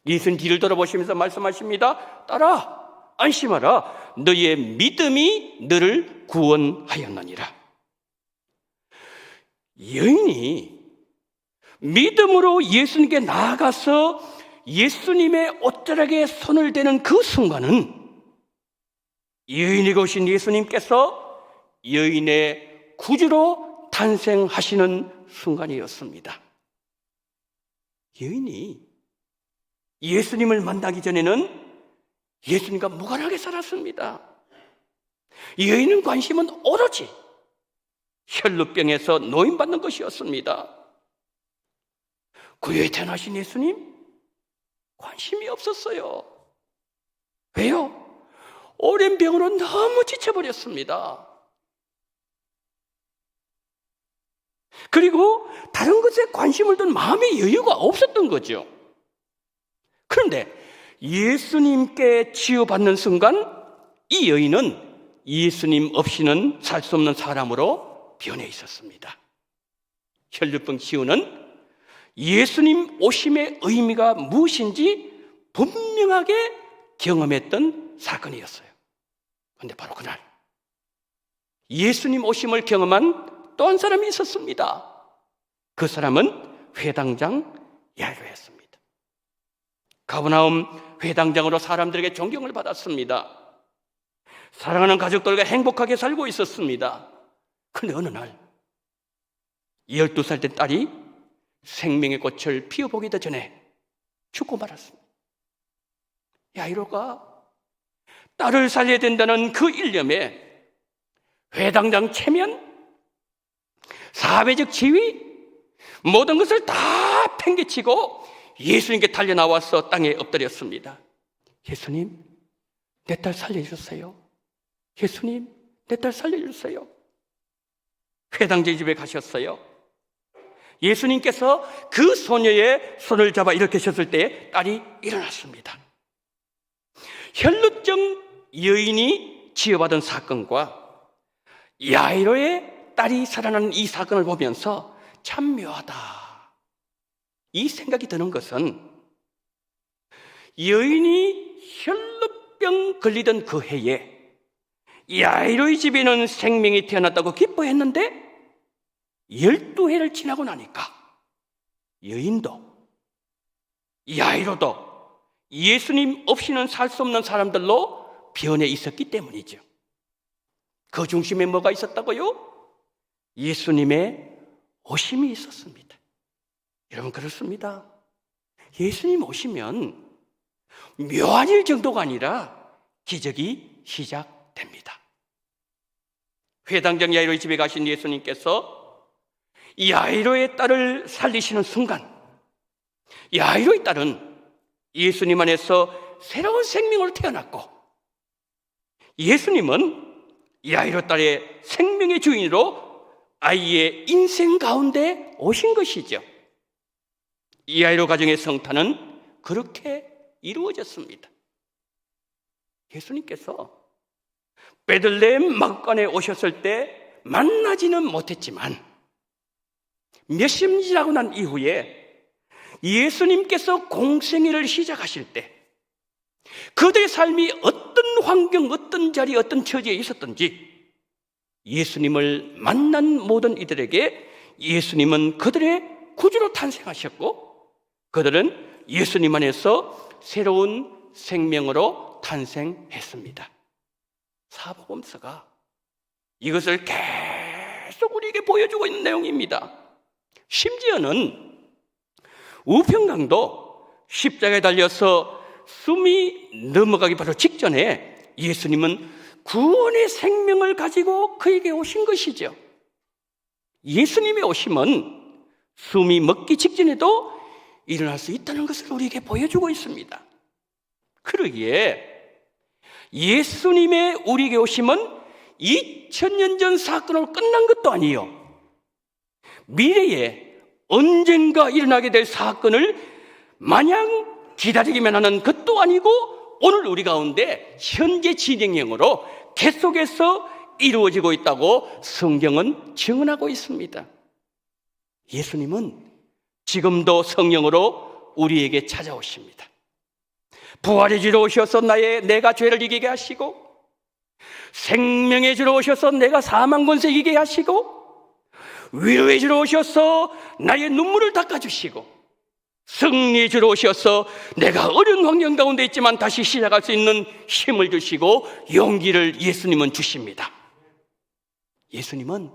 예수님 뒤를 돌아보시면서 말씀하십니다. 딸아, 안심하라. 너의 믿음이 너를 구원하였느니라. 여인이 믿음으로 예수님께 나아가서 예수님의 옷자락에 손을 대는 그 순간은 여인에게 오신 예수님께서 여인의 구주로 탄생하시는 순간이었습니다. 여인이 예수님을 만나기 전에는 예수님과 무관하게 살았습니다. 여인은 관심은 오로지 혈루병에서 노인받는 것이었습니다. 구유에 태어나신 예수님 관심이 없었어요. 왜요? 오랜 병으로 너무 지쳐버렸습니다. 그리고 다른 것에 관심을 둔 마음의 여유가 없었던 거죠. 그런데 예수님께 치유받는 순간 이 여인은 예수님 없이는 살 수 없는 사람으로 변해 있었습니다. 혈루병 치유는 예수님 오심의 의미가 무엇인지 분명하게 경험했던 사건이었어요. 그런데 바로 그날 예수님 오심을 경험한 또 한 사람이 있었습니다. 그 사람은 회당장 야이로였습니다. 가버나움 회당장으로 사람들에게 존경을 받았습니다. 사랑하는 가족들과 행복하게 살고 있었습니다. 그런데 어느 날 12살 된 딸이 생명의 꽃을 피워보기도 전에 죽고 말았습니다. 야이로가 딸을 살려야 된다는 그 일념에 회당장 체면, 사회적 지위, 모든 것을 다 팽개치고 예수님께 달려나와서 땅에 엎드렸습니다. 예수님, 내 딸 살려주세요. 예수님, 내 딸 살려주세요. 회당장 집에 가셨어요. 예수님께서 그 소녀의 손을 잡아 일으키셨을 때 딸이 일어났습니다. 혈루증 여인이 치유받은 사건과 야이로의 딸이 살아나는 이 사건을 보면서 참 묘하다, 이 생각이 드는 것은 여인이 혈루병 걸리던 그 해에 야이로의 집에는 생명이 태어났다고 기뻐했는데 12해를 지나고 나니까 여인도 야이로도 예수님 없이는 살 수 없는 사람들로 변해 있었기 때문이죠. 그 중심에 뭐가 있었다고요? 예수님의 오심이 있었습니다. 여러분, 그렇습니다. 예수님 오시면 묘한 일 정도가 아니라 기적이 시작됩니다. 회당장 야이로의 집에 가신 예수님께서 야이로의 딸을 살리시는 순간 야이로의 딸은 예수님 안에서 새로운 생명으로 태어났고 예수님은 야이로 딸의 생명의 주인으로 아이의 인생 가운데 오신 것이죠. 이 야이로 가정의 성탄은 그렇게 이루어졌습니다. 예수님께서 베들레헴 마구간에 오셨을 때 만나지는 못했지만 몇십 년이 지나고 난 이후에 예수님께서 공생애를 시작하실 때 그들의 삶이 어떤 환경, 어떤 자리, 어떤 처지에 있었던지 예수님을 만난 모든 이들에게 예수님은 그들의 구주로 탄생하셨고 그들은 예수님 안에서 새로운 생명으로 탄생했습니다. 사복음서가 이것을 계속 우리에게 보여주고 있는 내용입니다. 심지어는 우평강도 십자가에 달려서 숨이 넘어가기 바로 직전에 예수님은 구원의 생명을 가지고 그에게 오신 것이죠. 예수님의 오심은 숨이 먹기 직전에도 일어날 수 있다는 것을 우리에게 보여주고 있습니다. 그러기에 예수님의 우리에게 오심은 2000년 전 사건으로 끝난 것도 아니에요. 미래에 언젠가 일어나게 될 사건을 마냥 기다리기만 하는 것도 아니고 오늘 우리 가운데 현재 진행형으로 계속해서 이루어지고 있다고 성경은 증언하고 있습니다. 예수님은 지금도 성령으로 우리에게 찾아오십니다. 부활의 주로 오셔서 내가 죄를 이기게 하시고 생명의 주로 오셔서 내가 사망 권세 이기게 하시고 위로의 주로 오셔서 나의 눈물을 닦아주시고 승리의 주로 오셔서 내가 어려운 환경 가운데 있지만 다시 시작할 수 있는 힘을 주시고 용기를 예수님은 주십니다. 예수님은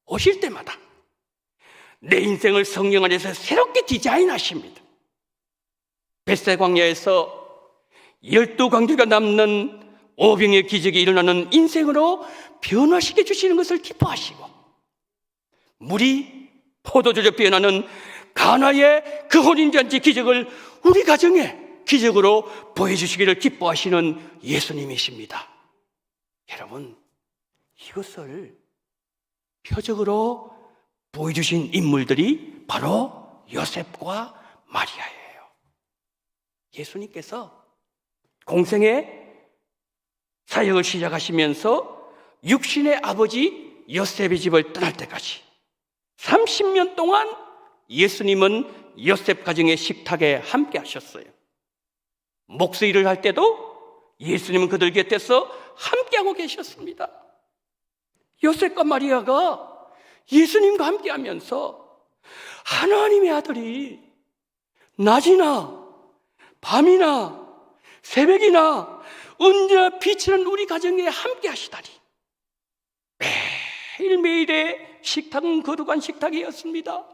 오실 때마다 내 인생을 성령 안에서 새롭게 디자인하십니다. 벳세 광야에서 12광주가 남는 오병의 기적이 일어나는 인생으로 변화시켜 주시는 것을 기뻐하시고 물이 포도주로 변하는 가나의 그 혼인잔치 기적을 우리 가정에 기적으로 보여주시기를 기뻐하시는 예수님이십니다. 여러분, 이것을 표적으로 보여주신 인물들이 바로 요셉과 마리아예요. 예수님께서 공생의 사역을 시작하시면서 육신의 아버지 요셉의 집을 떠날 때까지 30년 동안 예수님은 요셉 가정의 식탁에 함께 하셨어요. 목수 일을 할 때도 예수님은 그들 곁에서 함께하고 계셨습니다. 요셉과 마리아가 예수님과 함께하면서 하나님의 아들이 낮이나 밤이나 새벽이나 언제나 빛이는 우리 가정에 함께 하시다니, 매일매일의 식탁은 거룩한 식탁이었습니다.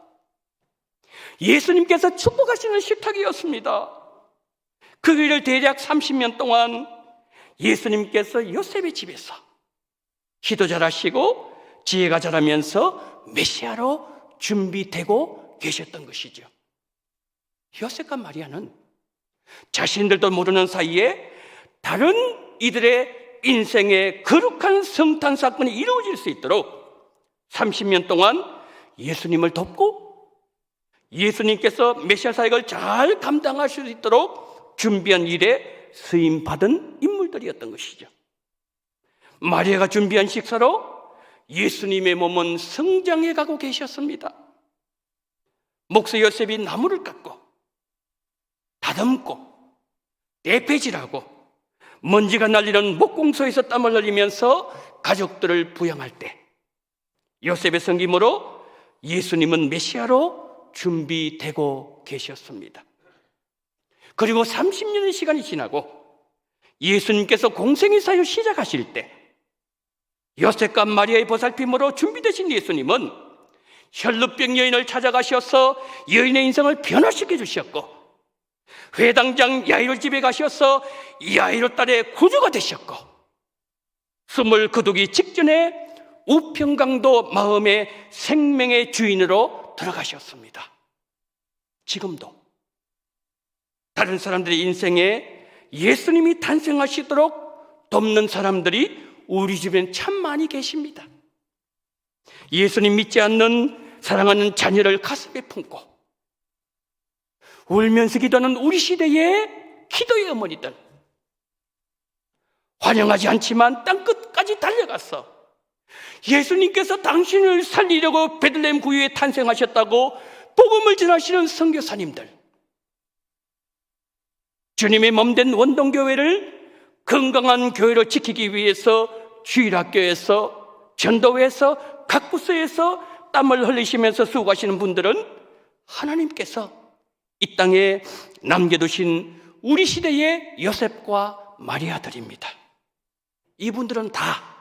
예수님께서 축복하시는 식탁이었습니다. 그 일을 대략 30년 동안 예수님께서 요셉의 집에서 기도 잘하시고 지혜가 자라면서 메시아로 준비되고 계셨던 것이죠. 요셉과 마리아는 자신들도 모르는 사이에 다른 이들의 인생의 거룩한 성탄 사건이 이루어질 수 있도록 30년 동안 예수님을 돕고 예수님께서 메시아 사역을 잘 감당하실 수 있도록 준비한 일에 쓰임받은 인물들이었던 것이죠. 마리아가 준비한 식사로 예수님의 몸은 성장해 가고 계셨습니다. 목수 요셉이 나무를 깎고 다듬고 떼페질하고 먼지가 날리는 목공소에서 땀을 흘리면서 가족들을 부양할 때 요셉의 섬김으로 예수님은 메시아로 준비되고 계셨습니다. 그리고 30년의 시간이 지나고 예수님께서 공생의 사역을 시작하실 때 요셉과 마리아의 보살핌으로 준비되신 예수님은 혈루병 여인을 찾아가셔서 여인의 인생을 변화시켜 주셨고, 회당장 야이로 집에 가셔서 야이로 딸의 구주가 되셨고, 숨을 거두기 직전에 우평강도 마음의 생명의 주인으로 들어가셨습니다. 지금도 다른 사람들의 인생에 예수님이 탄생하시도록 돕는 사람들이 우리 주변에 참 많이 계십니다. 예수님 믿지 않는 사랑하는 자녀를 가슴에 품고 울면서 기도하는 우리 시대의 기도의 어머니들, 환영하지 않지만 땅끝까지 달려가서 예수님께서 당신을 살리려고 베들레헴 구유에 탄생하셨다고 복음을 전하시는 선교사님들, 주님의 몸된 원동교회를 건강한 교회로 지키기 위해서 주일학교에서, 전도회에서, 각 부서에서 땀을 흘리시면서 수고하시는 분들은 하나님께서 이 땅에 남겨두신 우리 시대의 요셉과 마리아들입니다. 이분들은 다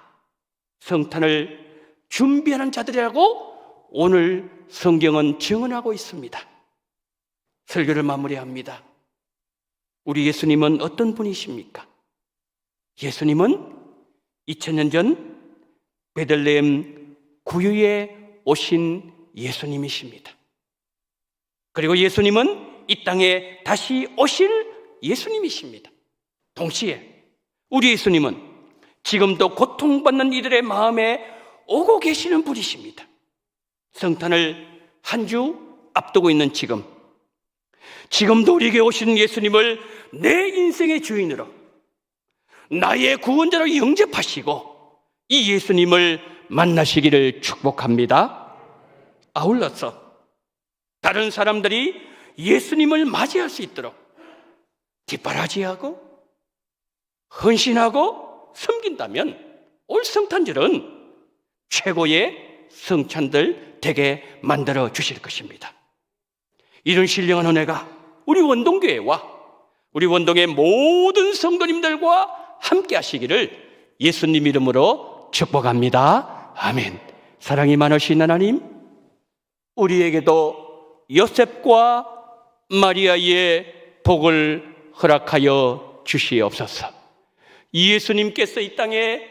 성탄을 준비하는 자들이라고 오늘 성경은 증언하고 있습니다. 설교를 마무리합니다. 우리 예수님은 어떤 분이십니까? 예수님은 2000년 전 베들레헴 구유에 오신 예수님이십니다. 그리고 예수님은 이 땅에 다시 오실 예수님이십니다. 동시에 우리 예수님은 지금도 고통받는 이들의 마음에 오고 계시는 분이십니다. 성탄을 한 주 앞두고 있는 지금도 우리에게 오시는 예수님을 내 인생의 주인으로, 나의 구원자로 영접하시고 이 예수님을 만나시기를 축복합니다. 아울러서 다른 사람들이 예수님을 맞이할 수 있도록 뒷바라지하고 헌신하고 섬긴다면 올 성탄절은 최고의 성찬들 되게 만들어 주실 것입니다. 이런 신령한 은혜가 우리 원동교회와 우리 원동의 모든 성도님들과 함께 하시기를 예수님 이름으로 축복합니다. 아멘. 사랑이 많으신 하나님, 우리에게도 요셉과 마리아의 복을 허락하여 주시옵소서. 예수님께서 이 땅에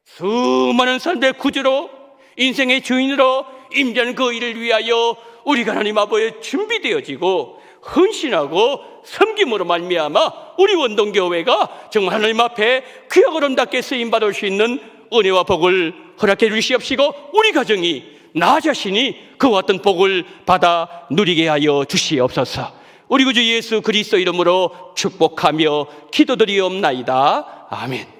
수많은 사람들의 구주로, 인생의 주인으로 임재하는 그 일을 위하여 우리가 하나님 아버지에 준비되어지고 헌신하고 섬김으로 말미암아 우리 원동교회가 정말 하나님 앞에 귀하고 아름답게 쓰임받을 수 있는 은혜와 복을 허락해 주시옵시고, 우리 가정이 나 자신이 그와 같은 복을 받아 누리게 하여 주시옵소서. 우리 구주 예수 그리스도 이름으로 축복하며 기도드리옵나이다. 아멘.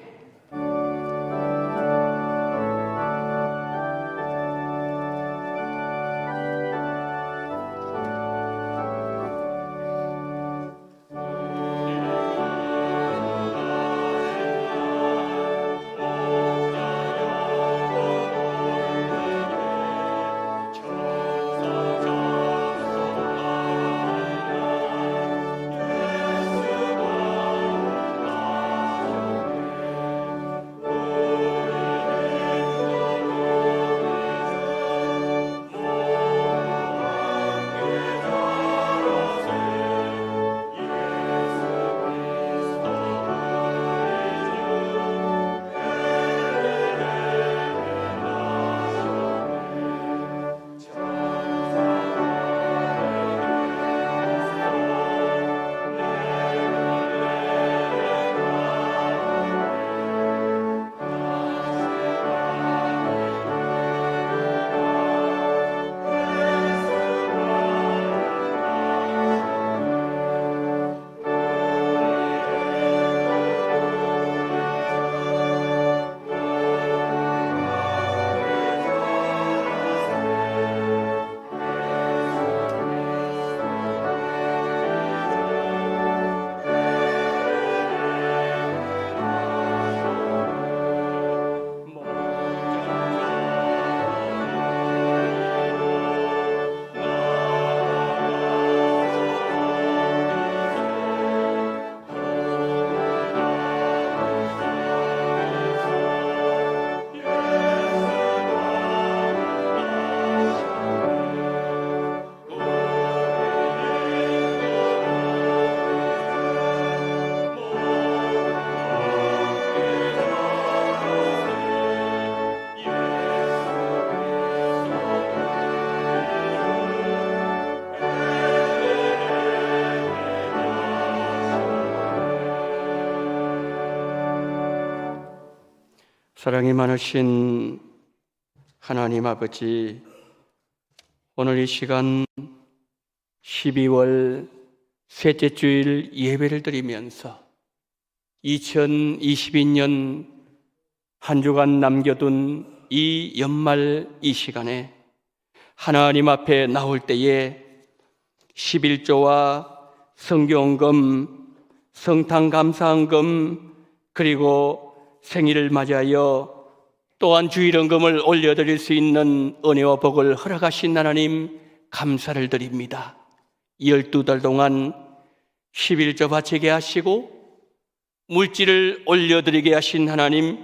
사랑이 많으신 하나님 아버지, 오늘 이 시간 12월 셋째 주일 예배를 드리면서 2022년 한 주간 남겨둔 이 연말 이 시간에 하나님 앞에 나올 때에 11조와 성경금, 성탄감사헌금, 그리고 생일을 맞이하여 또한 주일헌금을 올려드릴 수 있는 은혜와 복을 허락하신 하나님 감사를 드립니다. 12달 동안 11조 바치게 하시고 물질을 올려드리게 하신 하나님,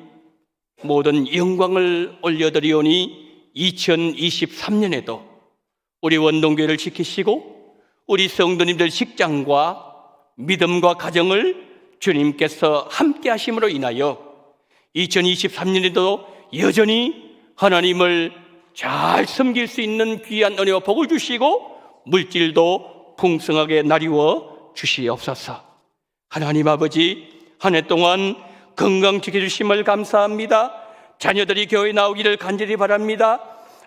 모든 영광을 올려드리오니 2023년에도 우리 원동교회를 지키시고 우리 성도님들 직장과 믿음과 가정을 주님께서 함께 하심으로 인하여 2023년에도 여전히 하나님을 잘 섬길 수 있는 귀한 은혜와 복을 주시고 물질도 풍성하게 나리워 주시옵소서. 하나님 아버지, 한 해 동안 건강 지켜주심을 감사합니다. 자녀들이 교회 나오기를 간절히 바랍니다.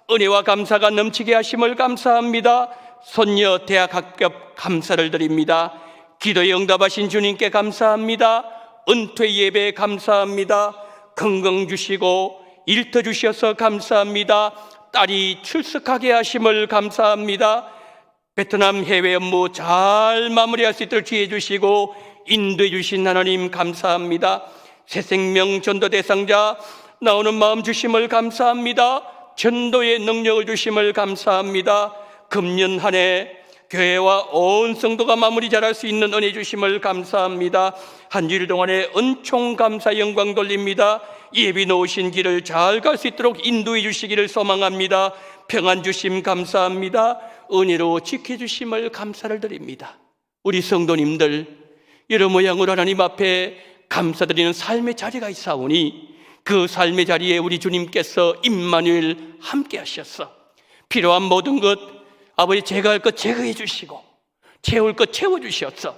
은혜와 감사가 넘치게 하심을 감사합니다. 손녀 대학 합격 감사를 드립니다. 기도에 응답하신 주님께 감사합니다. 은퇴 예배 감사합니다. 건강 주시고 일터 주셔서 감사합니다. 딸이 출석하게 하심을 감사합니다. 베트남 해외 업무 잘 마무리할 수 있도록 지혜 주시고 인도해 주신 하나님 감사합니다. 새생명 전도 대상자 나오는 마음 주심을 감사합니다. 전도의 능력을 주심을 감사합니다. 금년 한 해 교회와 온 성도가 마무리 잘할 수 있는 은혜 주심을 감사합니다. 한 주일 동안에 은총 감사 영광 돌립니다. 예비 놓으신 길을 잘 갈 수 있도록 인도해 주시기를 소망합니다. 평안 주심 감사합니다. 은혜로 지켜주심을 감사를 드립니다. 우리 성도님들 여러 모양으로 하나님 앞에 감사드리는 삶의 자리가 있사오니 그 삶의 자리에 우리 주님께서 임마누엘 함께 하셔서 필요한 모든 것 아버지 제거할 것 제거해 주시고 채울 것 채워주셔서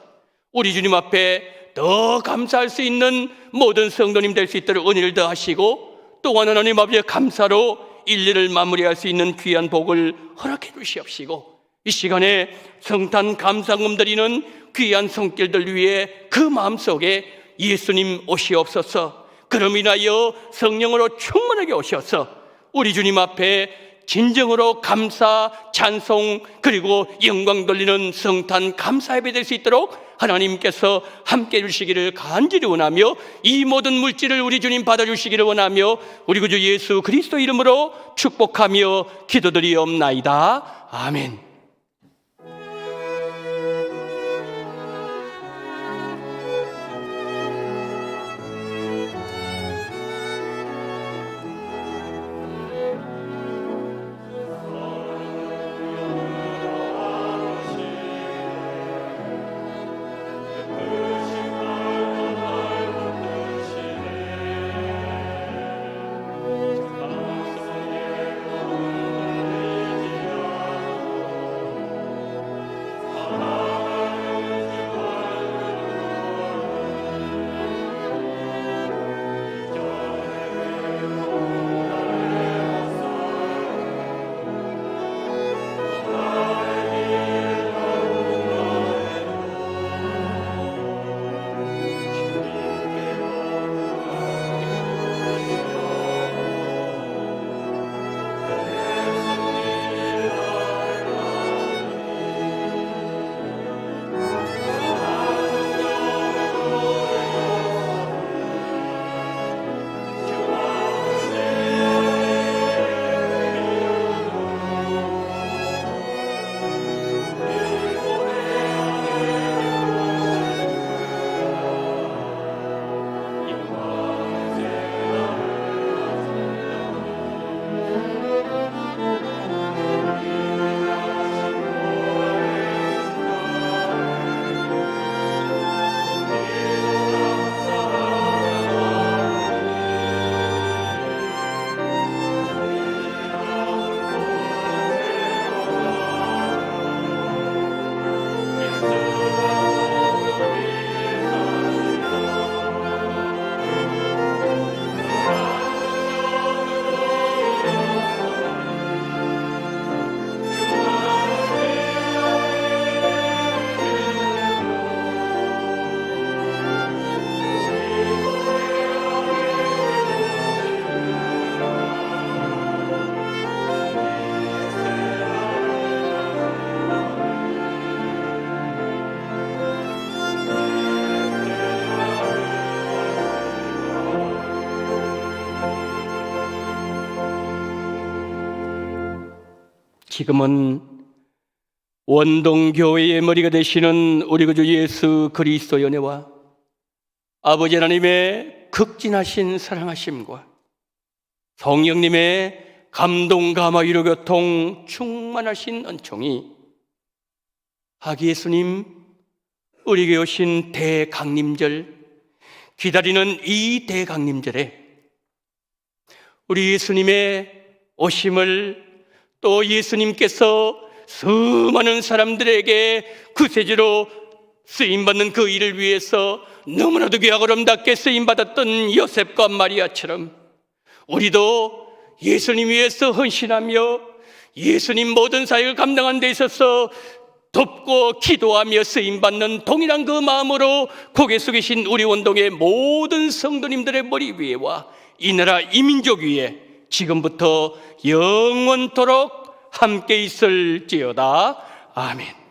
우리 주님 앞에 더 감사할 수 있는 모든 성도님 될 수 있도록 은혜를 더하시고 또한 하나님 아버지의 감사로 1년을 마무리할 수 있는 귀한 복을 허락해 주시옵시고, 이 시간에 성탄 감사금 드리는 귀한 손길들 위해 그 마음속에 예수님 오시옵소서. 그럼 인하여 성령으로 충만하게 오셔서 우리 주님 앞에 진정으로 감사, 찬송, 그리고 영광 돌리는 성탄 감사 예배 될 수 있도록 하나님께서 함께 해주시기를 간절히 원하며, 이 모든 물질을 우리 주님 받아주시기를 원하며, 우리 구주 예수 그리스도 이름으로 축복하며 기도드리옵나이다. 아멘. 지금은 원동교회의 머리가 되시는 우리 구주 예수 그리스도의 은혜와 아버지 하나님의 극진하신 사랑하심과 성령님의 감동, 감화, 위로, 교통 충만하신 은총이 하기 예수님 우리에게 오신 대강림절, 기다리는 이 대강림절에 우리 예수님의 오심을, 또 예수님께서 수많은 사람들에게 구세주로 쓰임받는 그 일을 위해서 너무나도 귀하고 아름답게 쓰임받았던 요셉과 마리아처럼 우리도 예수님 위해서 헌신하며 예수님 모든 사역을 감당하는 데 있어서 돕고 기도하며 쓰임받는 동일한 그 마음으로 고개 숙이신 우리 원동의 모든 성도님들의 머리 위에와 이 나라 이 민족 위에 지금부터 영원토록 함께 있을지어다. 아멘.